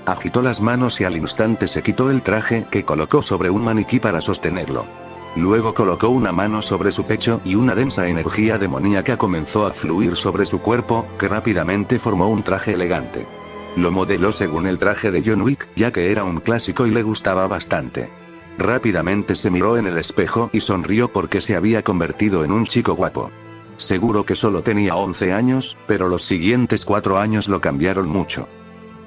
Agitó las manos y al instante se quitó el traje que colocó sobre un maniquí para sostenerlo. Luego colocó una mano sobre su pecho y una densa energía demoníaca comenzó a fluir sobre su cuerpo, que rápidamente formó un traje elegante. Lo modeló según el traje de John Wick, ya que era un clásico y le gustaba bastante. Rápidamente se miró en el espejo y sonrió porque se había convertido en un chico guapo. Seguro que solo tenía 11 años, pero los siguientes 4 años lo cambiaron mucho.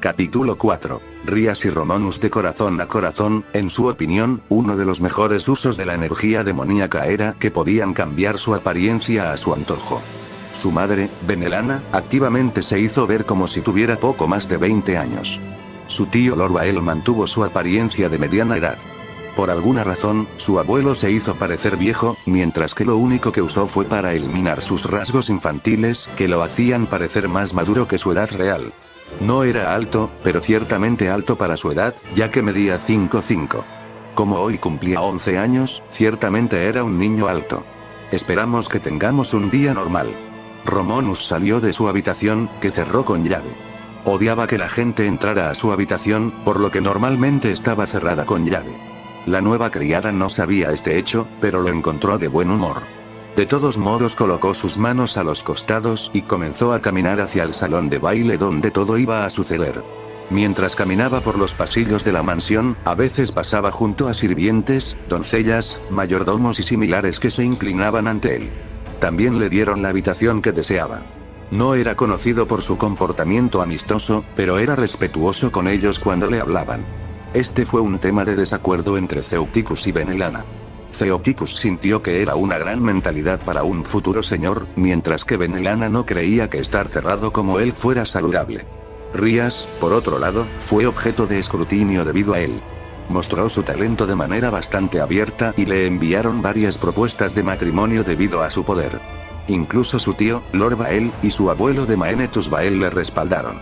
Capítulo 4. Rías y Romulus de corazón a corazón. En su opinión, uno de los mejores usos de la energía demoníaca era que podían cambiar su apariencia a su antojo. Su madre, Benelana, activamente se hizo ver como si tuviera poco más de 20 años. Su tío Lord Bael mantuvo su apariencia de mediana edad. Por alguna razón, su abuelo se hizo parecer viejo, mientras que lo único que usó fue para eliminar sus rasgos infantiles, que lo hacían parecer más maduro que su edad real. No era alto, pero ciertamente alto para su edad, ya que medía 5'5". Como hoy cumplía 11 años, ciertamente era un niño alto. Esperamos que tengamos un día normal. Romulus salió de su habitación, que cerró con llave. Odiaba que la gente entrara a su habitación, por lo que normalmente estaba cerrada con llave. La nueva criada no sabía este hecho, pero lo encontró de buen humor. De todos modos colocó sus manos a los costados y comenzó a caminar hacia el salón de baile donde todo iba a suceder. Mientras caminaba por los pasillos de la mansión, a veces pasaba junto a sirvientes, doncellas, mayordomos y similares que se inclinaban ante él. También le dieron la habitación que deseaba. No era conocido por su comportamiento amistoso, pero era respetuoso con ellos cuando le hablaban. Este fue un tema de desacuerdo entre Zeeuticus y Benelana. Zeeuticus sintió que era una gran mentalidad para un futuro señor, mientras que Benelana no creía que estar cerrado como él fuera saludable. Rías, por otro lado, fue objeto de escrutinio debido a él. Mostró su talento de manera bastante abierta y le enviaron varias propuestas de matrimonio debido a su poder. Incluso su tío, Lord Bael, y su abuelo de Maenetus Bael le respaldaron.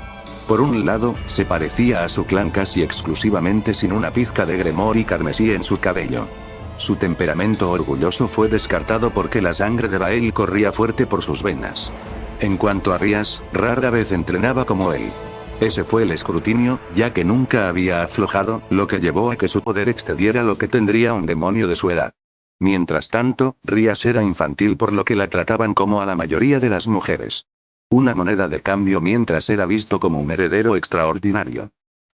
Por un lado, se parecía a su clan casi exclusivamente sin una pizca de gremor y carmesí en su cabello. Su temperamento orgulloso fue descartado porque la sangre de Bael corría fuerte por sus venas. En cuanto a Rías, rara vez entrenaba como él. Ese fue el escrutinio, ya que nunca había aflojado, lo que llevó a que su poder excediera lo que tendría un demonio de su edad. Mientras tanto, Rías era infantil por lo que la trataban como a la mayoría de las mujeres. Una moneda de cambio mientras era visto como un heredero extraordinario.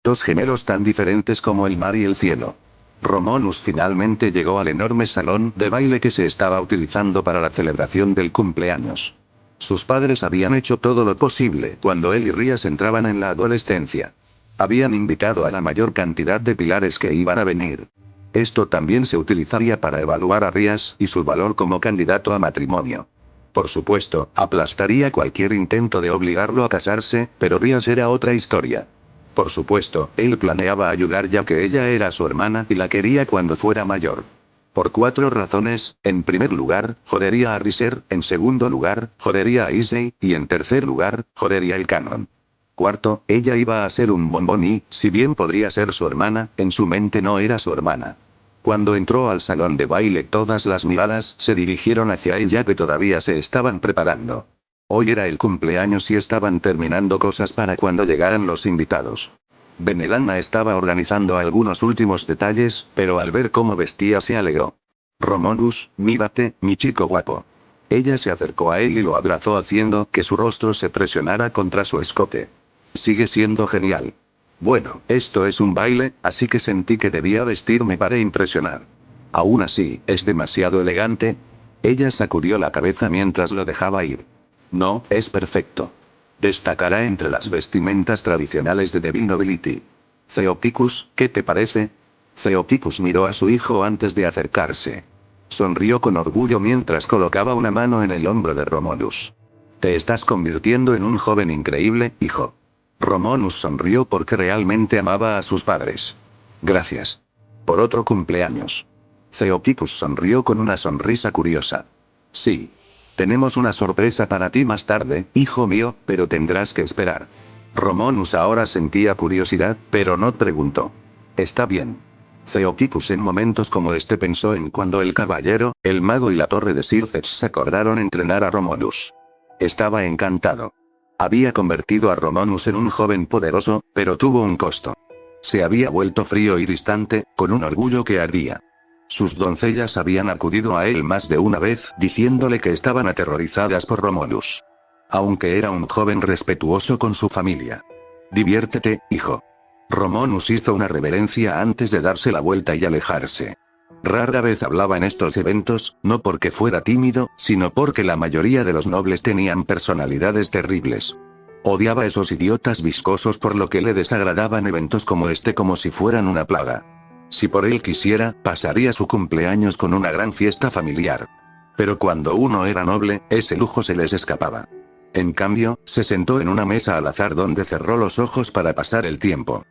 Dos gemelos tan diferentes como el mar y el cielo. Romulus finalmente llegó al enorme salón de baile que se estaba utilizando para la celebración del cumpleaños. Sus padres habían hecho todo lo posible cuando él y Rías entraban en la adolescencia. Habían invitado a la mayor cantidad de pilares que iban a venir. Esto también se utilizaría para evaluar a Rías y su valor como candidato a matrimonio. Por supuesto, aplastaría cualquier intento de obligarlo a casarse, pero Rías era otra historia. Por supuesto, él planeaba ayudar ya que ella era su hermana y la quería cuando fuera mayor. Por 4 razones: en primer lugar, jodería a Riser, en segundo lugar, jodería a Isley, y en tercer lugar, jodería el canon. Cuarto, ella iba a ser un bombón y, si bien podría ser su hermana, en su mente no era su hermana. Cuando entró al salón de baile todas las miradas se dirigieron hacia él ya que todavía se estaban preparando. Hoy era el cumpleaños y estaban terminando cosas para cuando llegaran los invitados. Benelana estaba organizando algunos últimos detalles, pero al ver cómo vestía se alegró. Romulus, mírate, mi chico guapo. Ella se acercó a él y lo abrazó haciendo que su rostro se presionara contra su escote. Sigue siendo genial. Bueno, esto es un baile, así que sentí que debía vestirme para impresionar. Aún así, ¿es demasiado elegante? Ella sacudió la cabeza mientras lo dejaba ir. No, es perfecto. Destacará entre las vestimentas tradicionales de Devil Nobility. Theoticus, ¿qué te parece? Theoticus miró a su hijo antes de acercarse. Sonrió con orgullo mientras colocaba una mano en el hombro de Romulus. Te estás convirtiendo en un joven increíble, hijo. Romulus sonrió porque realmente amaba a sus padres. Gracias. Por otro cumpleaños. Theoticus sonrió con una sonrisa curiosa. Sí. Tenemos una sorpresa para ti más tarde, hijo mío, pero tendrás que esperar. Romulus ahora sentía curiosidad, pero no preguntó. Está bien. Theoticus en momentos como este pensó en cuando el caballero, el mago y la torre de Circeps acordaron entrenar a Romulus. Estaba encantado. Había convertido a Romulus en un joven poderoso, pero tuvo un costo. Se había vuelto frío y distante, con un orgullo que ardía. Sus doncellas habían acudido a él más de una vez, diciéndole que estaban aterrorizadas por Romulus. Aunque era un joven respetuoso con su familia. Diviértete, hijo. Romulus hizo una reverencia antes de darse la vuelta y alejarse. Rara vez hablaba en estos eventos, no porque fuera tímido, sino porque la mayoría de los nobles tenían personalidades terribles. Odiaba a esos idiotas viscosos por lo que le desagradaban eventos como este como si fueran una plaga. Si por él quisiera, pasaría su cumpleaños con una gran fiesta familiar. Pero cuando uno era noble, ese lujo se les escapaba. En cambio, se sentó en una mesa al azar donde cerró los ojos para pasar el tiempo.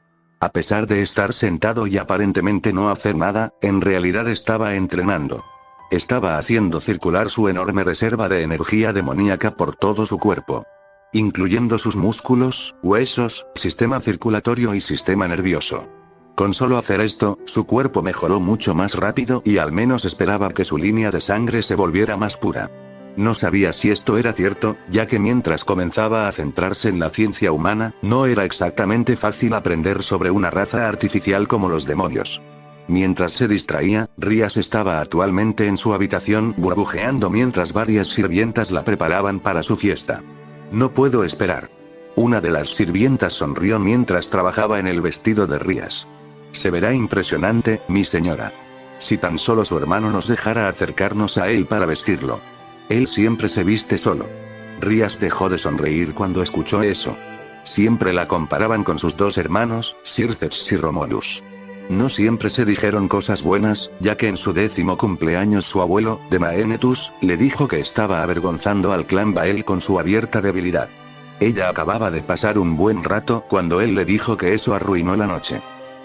A pesar de estar sentado y aparentemente no hacer nada, en realidad estaba entrenando. Estaba haciendo circular su enorme reserva de energía demoníaca por todo su cuerpo. Incluyendo sus músculos, huesos, sistema circulatorio y sistema nervioso. Con solo hacer esto, su cuerpo mejoró mucho más rápido y al menos esperaba que su línea de sangre se volviera más pura. No sabía si esto era cierto, ya que mientras comenzaba a centrarse en la ciencia humana, no era exactamente fácil aprender sobre una raza artificial como los demonios. Mientras se distraía, Rías estaba actualmente en su habitación burbujeando mientras varias sirvientas la preparaban para su fiesta. No puedo esperar. Una de las sirvientas sonrió mientras trabajaba en el vestido de Rías. Se verá impresionante, mi señora. Si tan solo su hermano nos dejara acercarnos a él para vestirlo. Él siempre se viste solo. Rías dejó de sonreír cuando escuchó eso. Siempre la comparaban con sus dos hermanos, Circeps y Romulus. No siempre se dijeron cosas buenas, ya que en su 10º cumpleaños su abuelo, Demaenetus, le dijo que estaba avergonzando al clan Bael con su abierta debilidad. Ella acababa de pasar un buen rato cuando él le dijo que eso arruinó la noche.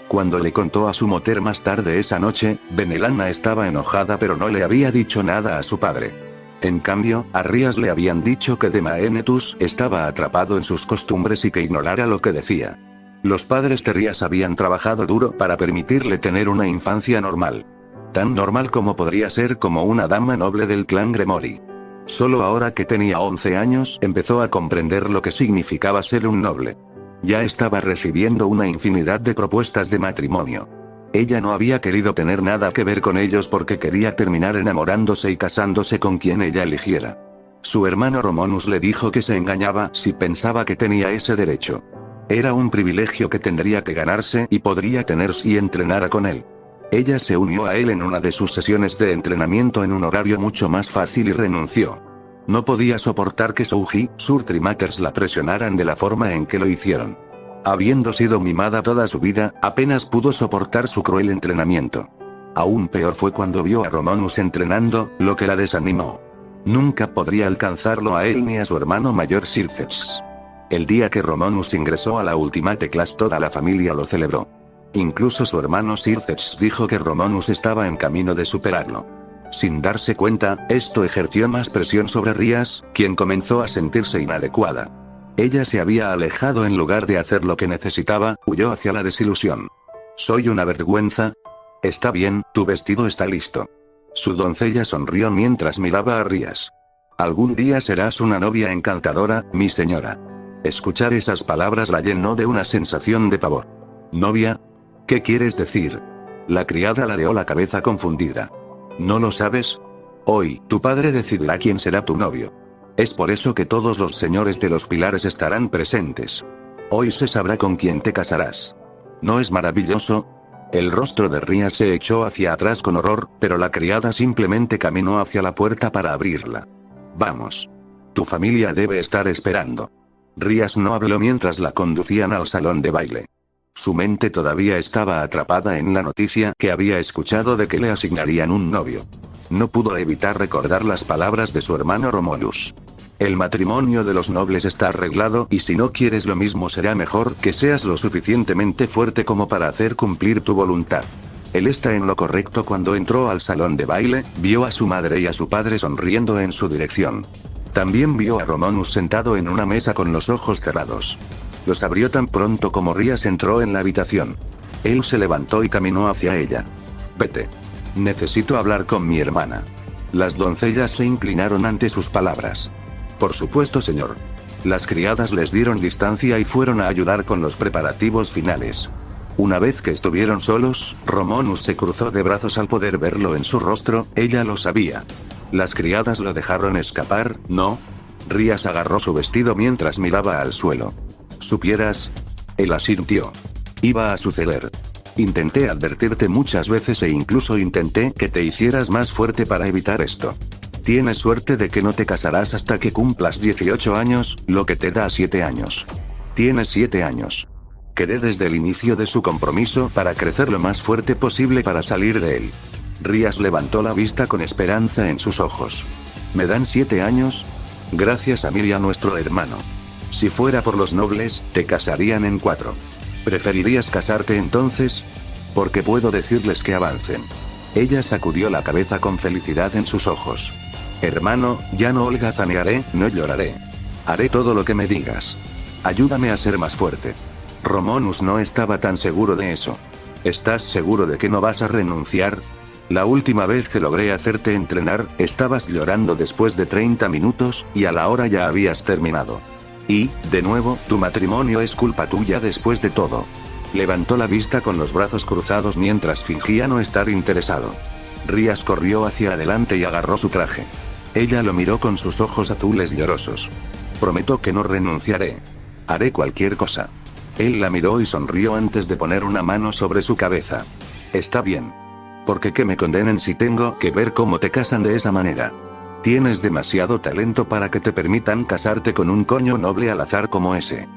Cuando le contó a su mujer más tarde esa noche, Benelana estaba enojada pero no le había dicho nada a su padre. En cambio, a Rías le habían dicho que Demaenetus estaba atrapado en sus costumbres y que ignorara lo que decía. Los padres de Rías habían trabajado duro para permitirle tener una infancia normal. Tan normal como podría ser como una dama noble del clan Gremori. Solo ahora que tenía 11 años, empezó a comprender lo que significaba ser un noble. Ya estaba recibiendo una infinidad de propuestas de matrimonio. Ella no había querido tener nada que ver con ellos porque quería terminar enamorándose y casándose con quien ella eligiera. Su hermano Romulus le dijo que se engañaba si pensaba que tenía ese derecho. Era un privilegio que tendría que ganarse y podría tener si entrenara con él. Ella se unió a él en una de sus sesiones de entrenamiento en un horario mucho más fácil y renunció. No podía soportar que Souji, Surtri Matters la presionaran de la forma en que lo hicieron. Habiendo sido mimada toda su vida, apenas pudo soportar su cruel entrenamiento. Aún peor fue cuando vio a Romulus entrenando, lo que la desanimó. Nunca podría alcanzarlo a él ni a su hermano mayor Circeps. El día que Romulus ingresó a la Ultimate Class toda la familia lo celebró. Incluso su hermano Circeps dijo que Romulus estaba en camino de superarlo. Sin darse cuenta, esto ejerció más presión sobre Rías, quien comenzó a sentirse inadecuada. Ella se había alejado en lugar de hacer lo que necesitaba, huyó hacia la desilusión. ¿Soy una vergüenza? Está bien, tu vestido está listo. Su doncella sonrió mientras miraba a Rías. Algún día serás una novia encantadora, mi señora. Escuchar esas palabras la llenó de una sensación de pavor. ¿Novia? ¿Qué quieres decir? La criada ladeó la cabeza confundida. ¿No lo sabes? Hoy, tu padre decidirá quién será tu novio. Es por eso que todos los señores de los pilares estarán presentes. Hoy se sabrá con quién te casarás. ¿No es maravilloso? El rostro de Rías se echó hacia atrás con horror, pero la criada simplemente caminó hacia la puerta para abrirla. Vamos. Tu familia debe estar esperando. Rías no habló mientras la conducían al salón de baile. Su mente todavía estaba atrapada en la noticia que había escuchado de que le asignarían un novio. No pudo evitar recordar las palabras de su hermano Romulus. El matrimonio de los nobles está arreglado y si no quieres lo mismo será mejor que seas lo suficientemente fuerte como para hacer cumplir tu voluntad. Él está en lo correcto. Cuando entró al salón de baile, vio a su madre y a su padre sonriendo en su dirección. También vio a Romulus sentado en una mesa con los ojos cerrados. Los abrió tan pronto como Rías entró en la habitación. Él se levantó y caminó hacia ella. Vete. Necesito hablar con mi hermana. Las doncellas se inclinaron ante sus palabras. Por supuesto, señor. Las criadas les dieron distancia y fueron a ayudar con los preparativos finales. Una vez que estuvieron solos, Romulus se cruzó de brazos al poder verlo en su rostro. Ella lo sabía. Las criadas lo dejaron escapar, ¿no? Rías agarró su vestido mientras miraba al suelo. ¿Supieras? Él asintió. Iba a suceder. Intenté advertirte muchas veces e incluso intenté que te hicieras más fuerte para evitar esto. Tienes suerte de que no te casarás hasta que cumplas 18 años, lo que te da 7 años. Tienes 7 años. Quedé desde el inicio de su compromiso para crecer lo más fuerte posible para salir de él. Rías levantó la vista con esperanza en sus ojos. ¿Me dan 7 años? Gracias a mí y a nuestro hermano. Si fuera por los nobles, te casarían en 4. ¿Preferirías casarte entonces? Porque puedo decirles que avancen. Ella sacudió la cabeza con felicidad en sus ojos. Hermano, ya no holgazanearé, no lloraré. Haré todo lo que me digas. Ayúdame a ser más fuerte. Romulus no estaba tan seguro de eso. ¿Estás seguro de que no vas a renunciar? La última vez que logré hacerte entrenar, estabas llorando después de 30 minutos, y a la hora ya habías terminado. Y, de nuevo, tu matrimonio es culpa tuya después de todo. Levantó la vista con los brazos cruzados mientras fingía no estar interesado. Rías corrió hacia adelante y agarró su traje. Ella lo miró con sus ojos azules llorosos. Prometo que no renunciaré. Haré cualquier cosa. Él la miró y sonrió antes de poner una mano sobre su cabeza. Está bien. Porque que me condenen si tengo que ver cómo te casan de esa manera. Tienes demasiado talento para que te permitan casarte con un coño noble al azar como ese.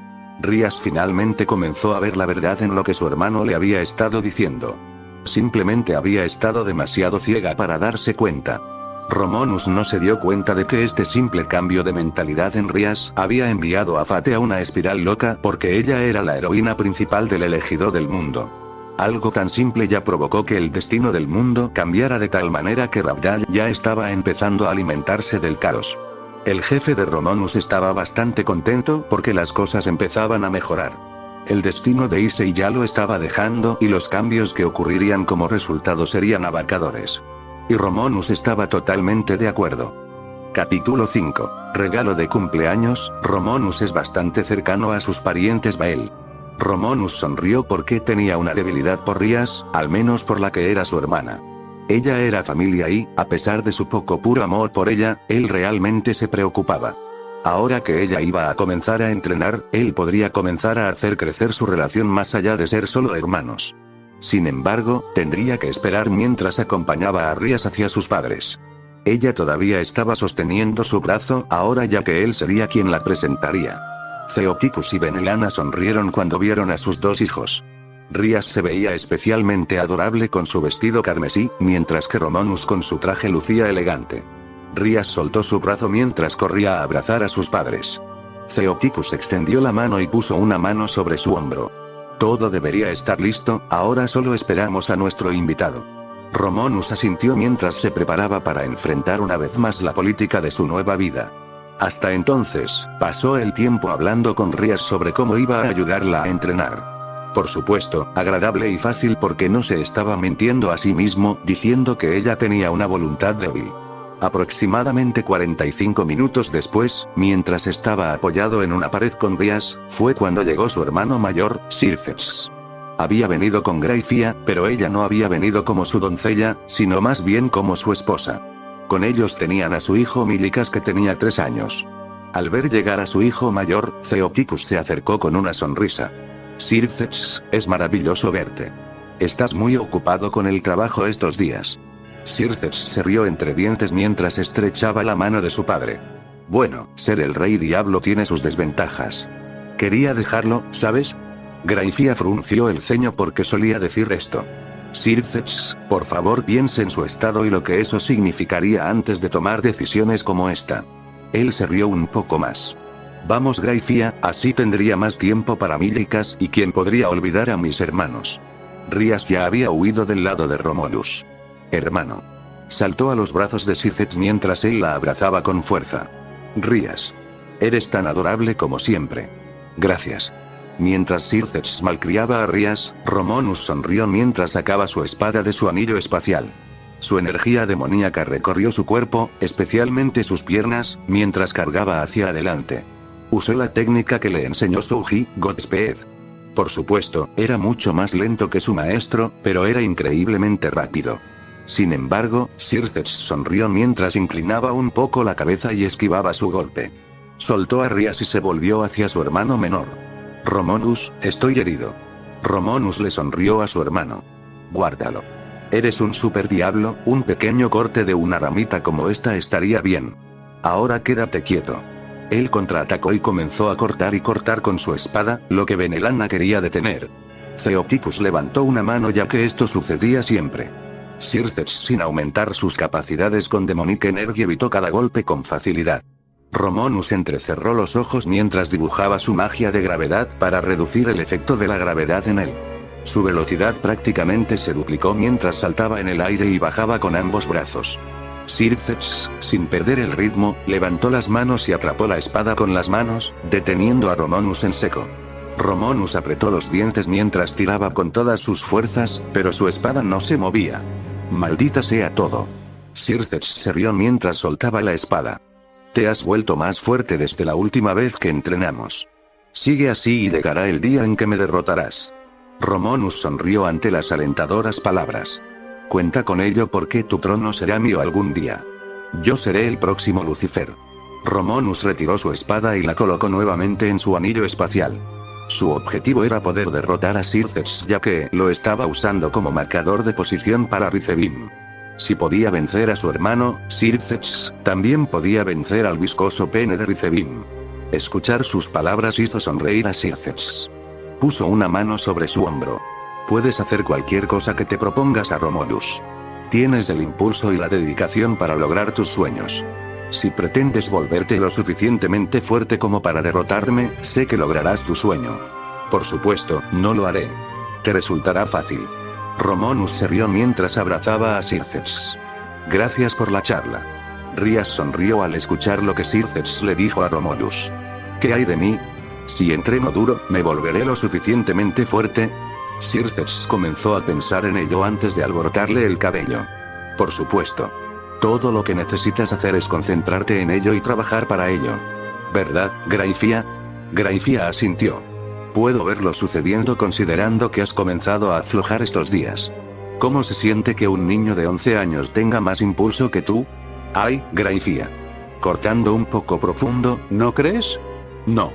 Rías finalmente comenzó a ver la verdad en lo que su hermano le había estado diciendo. Simplemente había estado demasiado ciega para darse cuenta. Romulus no se dio cuenta de que este simple cambio de mentalidad en Rías había enviado a Fate a una espiral loca porque ella era la heroína principal del elegido del mundo. Algo tan simple ya provocó que el destino del mundo cambiara de tal manera que Rabdal ya estaba empezando a alimentarse del caos. El jefe de Romulus estaba bastante contento porque las cosas empezaban a mejorar. El destino de Issei ya lo estaba dejando y los cambios que ocurrirían como resultado serían abarcadores. Y Romulus estaba totalmente de acuerdo. Capítulo 5. Regalo de cumpleaños. Romulus es bastante cercano a sus parientes Bael. Romulus sonrió porque tenía una debilidad por Rías, al menos por la que era su hermana. Ella era familia y, a pesar de su poco puro amor por ella, él realmente se preocupaba. Ahora que ella iba a comenzar a entrenar, él podría comenzar a hacer crecer su relación más allá de ser solo hermanos. Sin embargo, tendría que esperar mientras acompañaba a Rías hacia sus padres. Ella todavía estaba sosteniendo su brazo, ahora ya que él sería quien la presentaría. Theoticus y Benelana sonrieron cuando vieron a sus dos hijos. Rías se veía especialmente adorable con su vestido carmesí, mientras que Romulus con su traje lucía elegante. Rías soltó su brazo mientras corría a abrazar a sus padres. Theoticus extendió la mano y puso una mano sobre su hombro. Todo debería estar listo, ahora solo esperamos a nuestro invitado. Romulus asintió mientras se preparaba para enfrentar una vez más la política de su nueva vida. Hasta entonces, pasó el tiempo hablando con Rías sobre cómo iba a ayudarla a entrenar. Por supuesto, agradable y fácil porque no se estaba mintiendo a sí mismo, diciendo que ella tenía una voluntad débil. Aproximadamente 45 minutos después, mientras estaba apoyado en una pared con Rías, fue cuando llegó su hermano mayor, Circes. Había venido con Graifia, pero ella no había venido como su doncella, sino más bien como su esposa. Con ellos tenían a su hijo Milikas que tenía 3 años. Al ver llegar a su hijo mayor, Theoticus se acercó con una sonrisa. Circes, es maravilloso verte. Estás muy ocupado con el trabajo estos días. Circes se rió entre dientes mientras estrechaba la mano de su padre. Bueno, ser el rey diablo tiene sus desventajas. Quería dejarlo, ¿sabes? Graifia frunció el ceño porque solía decir esto. Circes, por favor piense en su estado y lo que eso significaría antes de tomar decisiones como esta. Él se rió un poco más. Vamos Graifia, así tendría más tiempo para Milikas y quien podría olvidar a mis hermanos. Rías ya había huido del lado de Romulus. Hermano. Saltó a los brazos de Circes mientras él la abrazaba con fuerza. Rías. Eres tan adorable como siempre. Gracias. Mientras Circes malcriaba a Rías, Romulus sonrió mientras sacaba su espada de su anillo espacial. Su energía demoníaca recorrió su cuerpo, especialmente sus piernas, mientras cargaba hacia adelante. Usó la técnica que le enseñó Souji, Godspeed. Por supuesto, era mucho más lento que su maestro, pero era increíblemente rápido. Sin embargo, Circes sonrió mientras inclinaba un poco la cabeza y esquivaba su golpe. Soltó a Rías y se volvió hacia su hermano menor. Romulus, estoy herido. Romulus le sonrió a su hermano. Guárdalo. Eres un super diablo, un pequeño corte de una ramita como esta estaría bien. Ahora quédate quieto. Él contraatacó y comenzó a cortar y cortar con su espada, lo que Benelana quería detener. Theoticus levantó una mano ya que esto sucedía siempre. Circes sin aumentar sus capacidades con Demonic Energy evitó cada golpe con facilidad. Romulus entrecerró los ojos mientras dibujaba su magia de gravedad para reducir el efecto de la gravedad en él. Su velocidad prácticamente se duplicó mientras saltaba en el aire y bajaba con ambos brazos. Circes, sin perder el ritmo, levantó las manos y atrapó la espada con las manos, deteniendo a Romulus en seco. Romulus apretó los dientes mientras tiraba con todas sus fuerzas, pero su espada no se movía. Maldita sea todo. Circes se rió mientras soltaba la espada. Te has vuelto más fuerte desde la última vez que entrenamos. Sigue así y llegará el día en que me derrotarás. Romulus sonrió ante las alentadoras palabras. Cuenta con ello porque tu trono será mío algún día. Yo seré el próximo Lucifer. Romulus retiró su espada y la colocó nuevamente en su anillo espacial. Su objetivo era poder derrotar a Circes ya que lo estaba usando como marcador de posición para Rizebim. Si podía vencer a su hermano, Circes, también podía vencer al viscoso pene de Rizebim. Escuchar sus palabras hizo sonreír a Circes. Puso una mano sobre su hombro. Puedes hacer cualquier cosa que te propongas a Romulus. Tienes el impulso y la dedicación para lograr tus sueños. Si pretendes volverte lo suficientemente fuerte como para derrotarme, sé que lograrás tu sueño. Por supuesto, no lo haré. Te resultará fácil. Romulus se rió mientras abrazaba a Circes. Gracias por la charla. Rías sonrió al escuchar lo que Circes le dijo a Romulus. ¿Qué hay de mí? Si entreno duro, ¿me volveré lo suficientemente fuerte? Circes comenzó a pensar en ello antes de alborotarle el cabello. Por supuesto. Todo lo que necesitas hacer es concentrarte en ello y trabajar para ello. ¿Verdad, Graifia? Graifia asintió. Puedo verlo sucediendo considerando que has comenzado a aflojar estos días. ¿Cómo se siente que un niño de 11 años tenga más impulso que tú? Ay, Graifia. Cortando un poco profundo, ¿no crees? No.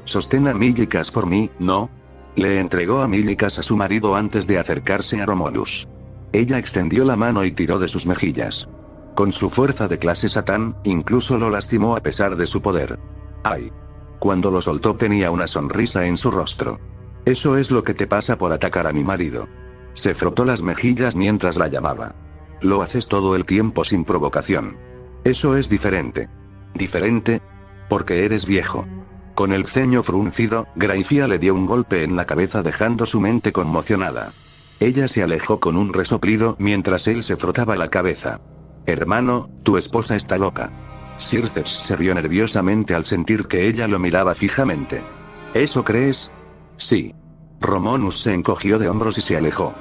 Sostén a Milikas por mí, ¿no? Le entregó a Milikas a su marido antes de acercarse a Romulus. Ella extendió la mano y tiró de sus mejillas. Con su fuerza de clase Satán, incluso lo lastimó a pesar de su poder. ¡Ay! Cuando lo soltó tenía una sonrisa en su rostro. Eso es lo que te pasa por atacar a mi marido. Se frotó las mejillas mientras la llamaba. Lo haces todo el tiempo sin provocación. Eso es diferente. ¿Diferente? Porque eres viejo. Con el ceño fruncido, Graifia le dio un golpe en la cabeza dejando su mente conmocionada. Ella se alejó con un resoplido mientras él se frotaba la cabeza. Hermano, tu esposa está loca. Circeps se rió nerviosamente al sentir que ella lo miraba fijamente. ¿Eso crees? Sí. Romulus se encogió de hombros y se alejó.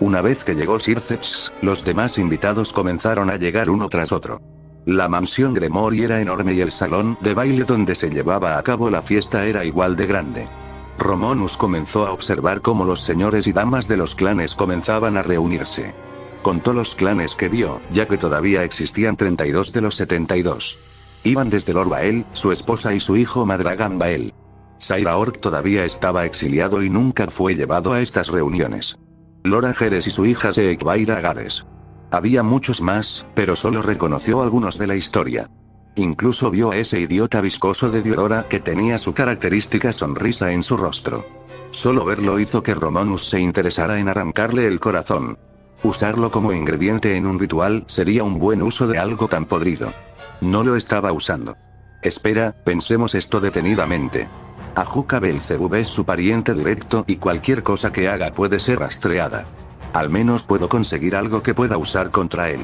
Una vez que llegó Circeps, los demás invitados comenzaron a llegar uno tras otro. La mansión Gremory era enorme y el salón de baile donde se llevaba a cabo la fiesta era igual de grande. Romulus comenzó a observar cómo los señores y damas de los clanes comenzaban a reunirse. Contó los clanes que vio, ya que todavía existían 32 de los 72. Iban desde Lord Bael, su esposa y su hijo Madragan Bael. Saira Orc todavía estaba exiliado y nunca fue llevado a estas reuniones. Lord Ageres y su hija Seekvaira Gares. Había muchos más, pero solo reconoció algunos de la historia. Incluso vio a ese idiota viscoso de Diodora que tenía su característica sonrisa en su rostro. Solo verlo hizo que Romulus se interesara en arrancarle el corazón. Usarlo como ingrediente en un ritual sería un buen uso de algo tan podrido. No lo estaba usando. Espera, pensemos esto detenidamente. Ajuka Belzebub es su pariente directo y cualquier cosa que haga puede ser rastreada. Al menos puedo conseguir algo que pueda usar contra él.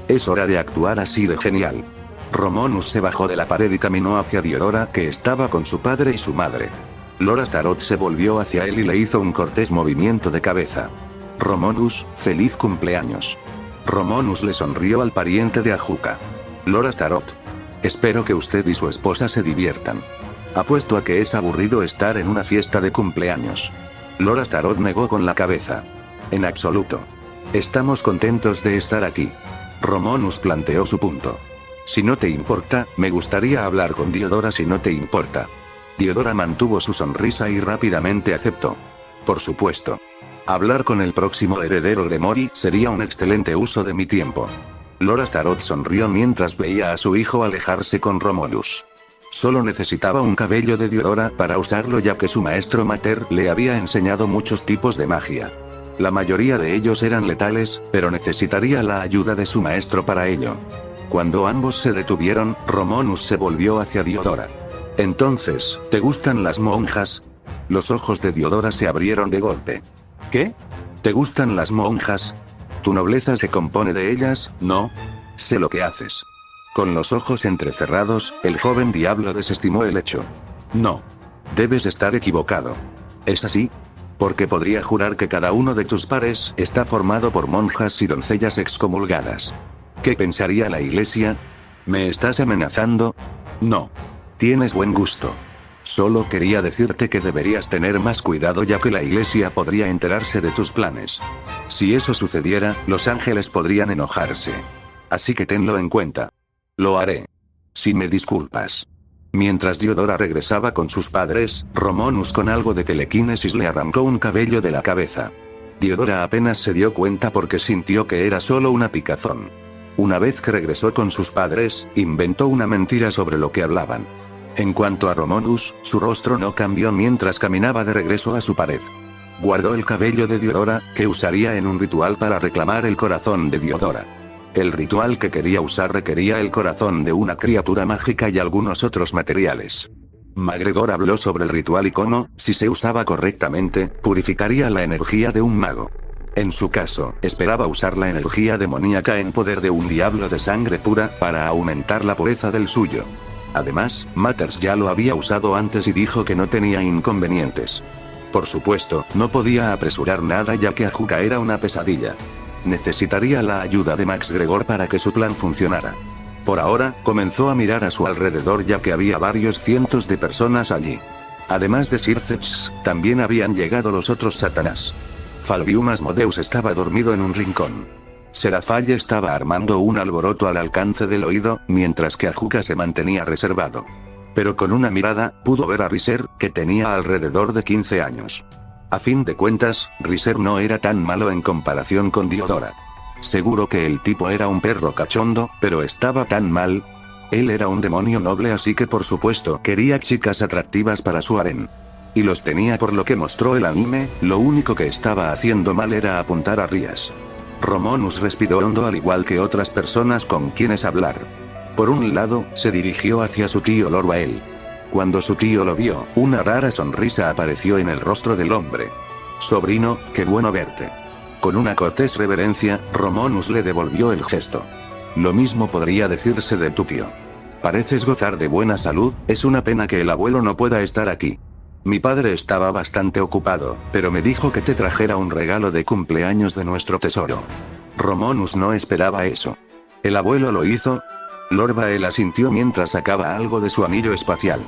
Es hora de actuar así de genial. Romulus se bajó de la pared y caminó hacia Diodora, que estaba con su padre y su madre. Lord Astaroth se volvió hacia él y le hizo un cortés movimiento de cabeza. Romulus, feliz cumpleaños. Romulus le sonrió al pariente de Ajuka. Lord Astaroth. Espero que usted y su esposa se diviertan. Apuesto a que es aburrido estar en una fiesta de cumpleaños. Lord Astaroth negó con la cabeza. En absoluto. Estamos contentos de estar aquí. Romulus planteó su punto. Si no te importa, me gustaría hablar con Diodora si no te importa. Diodora mantuvo su sonrisa y rápidamente aceptó. Por supuesto. Hablar con el próximo heredero Gremory sería un excelente uso de mi tiempo. Lord Astaroth sonrió mientras veía a su hijo alejarse con Romulus. Solo necesitaba un cabello de Diodora para usarlo ya que su maestro Mater le había enseñado muchos tipos de magia. La mayoría de ellos eran letales, pero necesitaría la ayuda de su maestro para ello. Cuando ambos se detuvieron, Romulus se volvió hacia Diodora. Entonces, ¿te gustan las monjas? Los ojos de Diodora se abrieron de golpe. ¿Qué? ¿Te gustan las monjas? ¿Tu nobleza se compone de ellas? No. Sé lo que haces. Con los ojos entrecerrados, el joven diablo desestimó el hecho. No. Debes estar equivocado. ¿Es así? Porque podría jurar que cada uno de tus pares está formado por monjas y doncellas excomulgadas. ¿Qué pensaría la iglesia? ¿Me estás amenazando? No. Tienes buen gusto. Solo quería decirte que deberías tener más cuidado ya que la iglesia podría enterarse de tus planes. Si eso sucediera, los ángeles podrían enojarse. Así que tenlo en cuenta. Lo haré. Si me disculpas. Mientras Diodora regresaba con sus padres, Romulus con algo de telequinesis le arrancó un cabello de la cabeza. Diodora apenas se dio cuenta porque sintió que era solo una picazón. Una vez que regresó con sus padres, inventó una mentira sobre lo que hablaban. En cuanto a Romulus, su rostro no cambió mientras caminaba de regreso a su pared. Guardó el cabello de Diodora, que usaría en un ritual para reclamar el corazón de Diodora. El ritual que quería usar requería el corazón de una criatura mágica y algunos otros materiales. MacGregor habló sobre el ritual y cómo, si se usaba correctamente, purificaría la energía de un mago. En su caso, esperaba usar la energía demoníaca en poder de un diablo de sangre pura para aumentar la pureza del suyo. Además, Matters ya lo había usado antes y dijo que no tenía inconvenientes. Por supuesto, no podía apresurar nada ya que Ajuka era una pesadilla. Necesitaría la ayuda de MacGregor para que su plan funcionara. Por ahora, comenzó a mirar a su alrededor ya que había varios cientos de personas allí. Además de Circeps, también habían llegado los otros Satanás. Falvium Asmodeus estaba dormido en un rincón. Serafall estaba armando un alboroto al alcance del oído, mientras que Ajuka se mantenía reservado. Pero con una mirada, pudo ver a Riser, que tenía alrededor de 15 años. A fin de cuentas, Riser no era tan malo en comparación con Diodora. Seguro que el tipo era un perro cachondo, pero estaba tan mal. Él era un demonio noble así que por supuesto quería chicas atractivas para su harén. Y los tenía por lo que mostró el anime, lo único que estaba haciendo mal era apuntar a Rias. Romulus respiró hondo al igual que otras personas con quienes hablar. Por un lado, se dirigió hacia su tío Lord Bael. Cuando su tío lo vio, una rara sonrisa apareció en el rostro del hombre. Sobrino, qué bueno verte. Con una cortés reverencia, Romulus le devolvió el gesto. Lo mismo podría decirse de tu tío. Pareces gozar de buena salud, es una pena que el abuelo no pueda estar aquí. Mi padre estaba bastante ocupado, pero me dijo que te trajera un regalo de cumpleaños de nuestro tesoro. Romulus no esperaba eso. ¿El abuelo lo hizo? Lord Vael asintió mientras sacaba algo de su anillo espacial.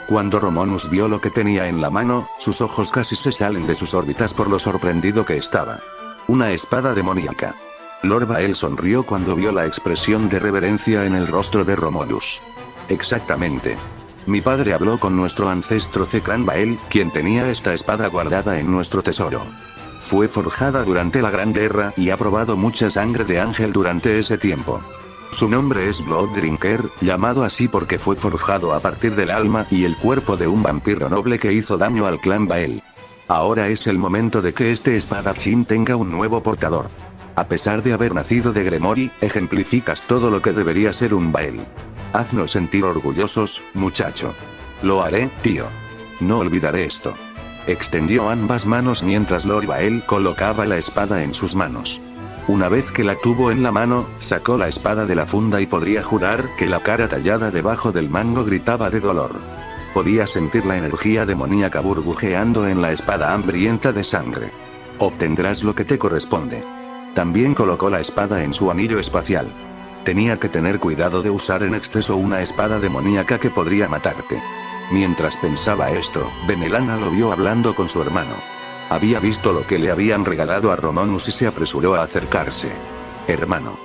Cuando Romulus vio lo que tenía en la mano, sus ojos casi se salen de sus órbitas por lo sorprendido que estaba. Una espada demoníaca. Lord Vael sonrió cuando vio la expresión de reverencia en el rostro de Romulus. Exactamente. Mi padre habló con nuestro ancestro Zekran Vael, quien tenía esta espada guardada en nuestro tesoro. Fue forjada durante la Gran Guerra y ha probado mucha sangre de ángel durante ese tiempo. Su nombre es Blood Drinker, llamado así porque fue forjado a partir del alma y el cuerpo de un vampiro noble que hizo daño al clan Vael. Ahora es el momento de que este espadachín tenga un nuevo portador. A pesar de haber nacido de Gremory, ejemplificas todo lo que debería ser un Vael. Haznos sentir orgullosos, muchacho. Lo haré, tío. No olvidaré esto. Extendió ambas manos mientras Lord Vael colocaba la espada en sus manos. Una vez que la tuvo en la mano, sacó la espada de la funda y podría jurar que la cara tallada debajo del mango gritaba de dolor. Podía sentir la energía demoníaca burbujeando en la espada hambrienta de sangre. Obtendrás lo que te corresponde. También colocó la espada en su anillo espacial. Tenía que tener cuidado de usar en exceso una espada demoníaca que podría matarte. Mientras pensaba esto, Benelana lo vio hablando con su hermano. Había visto lo que le habían regalado a Romulus y se apresuró a acercarse. Hermano.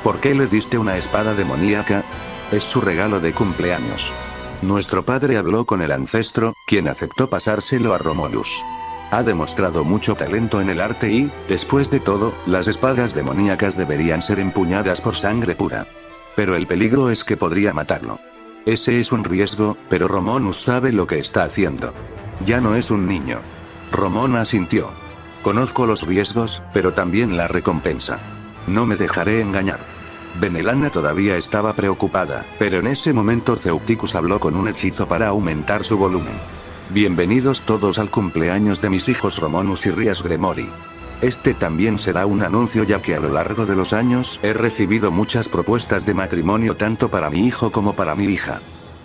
¿Por qué le diste una espada demoníaca? Es su regalo de cumpleaños. Nuestro padre habló con el ancestro, quien aceptó pasárselo a Romulus. Ha demostrado mucho talento en el arte y, después de todo, las espadas demoníacas deberían ser empuñadas por sangre pura. Pero el peligro es que podría matarlo. Ese es un riesgo, pero Romulus sabe lo que está haciendo. Ya no es un niño. Romón asintió. Conozco los riesgos, pero también la recompensa. No me dejaré engañar. Benelana todavía estaba preocupada, pero en ese momento Ceuticus habló con un hechizo para aumentar su volumen. Bienvenidos todos al cumpleaños de mis hijos Romulus y Rias Gremory. Este también será un anuncio ya que a lo largo de los años he recibido muchas propuestas de matrimonio tanto para mi hijo como para mi hija.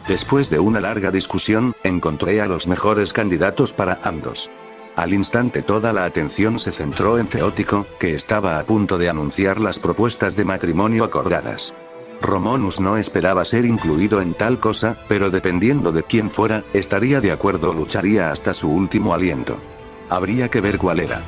Después de una larga discusión, encontré a los mejores candidatos para ambos. Al instante toda la atención se centró en Ceótico, que estaba a punto de anunciar las propuestas de matrimonio acordadas. Romulus no esperaba ser incluido en tal cosa, pero dependiendo de quién fuera, estaría de acuerdo o lucharía hasta su último aliento. Habría que ver cuál era.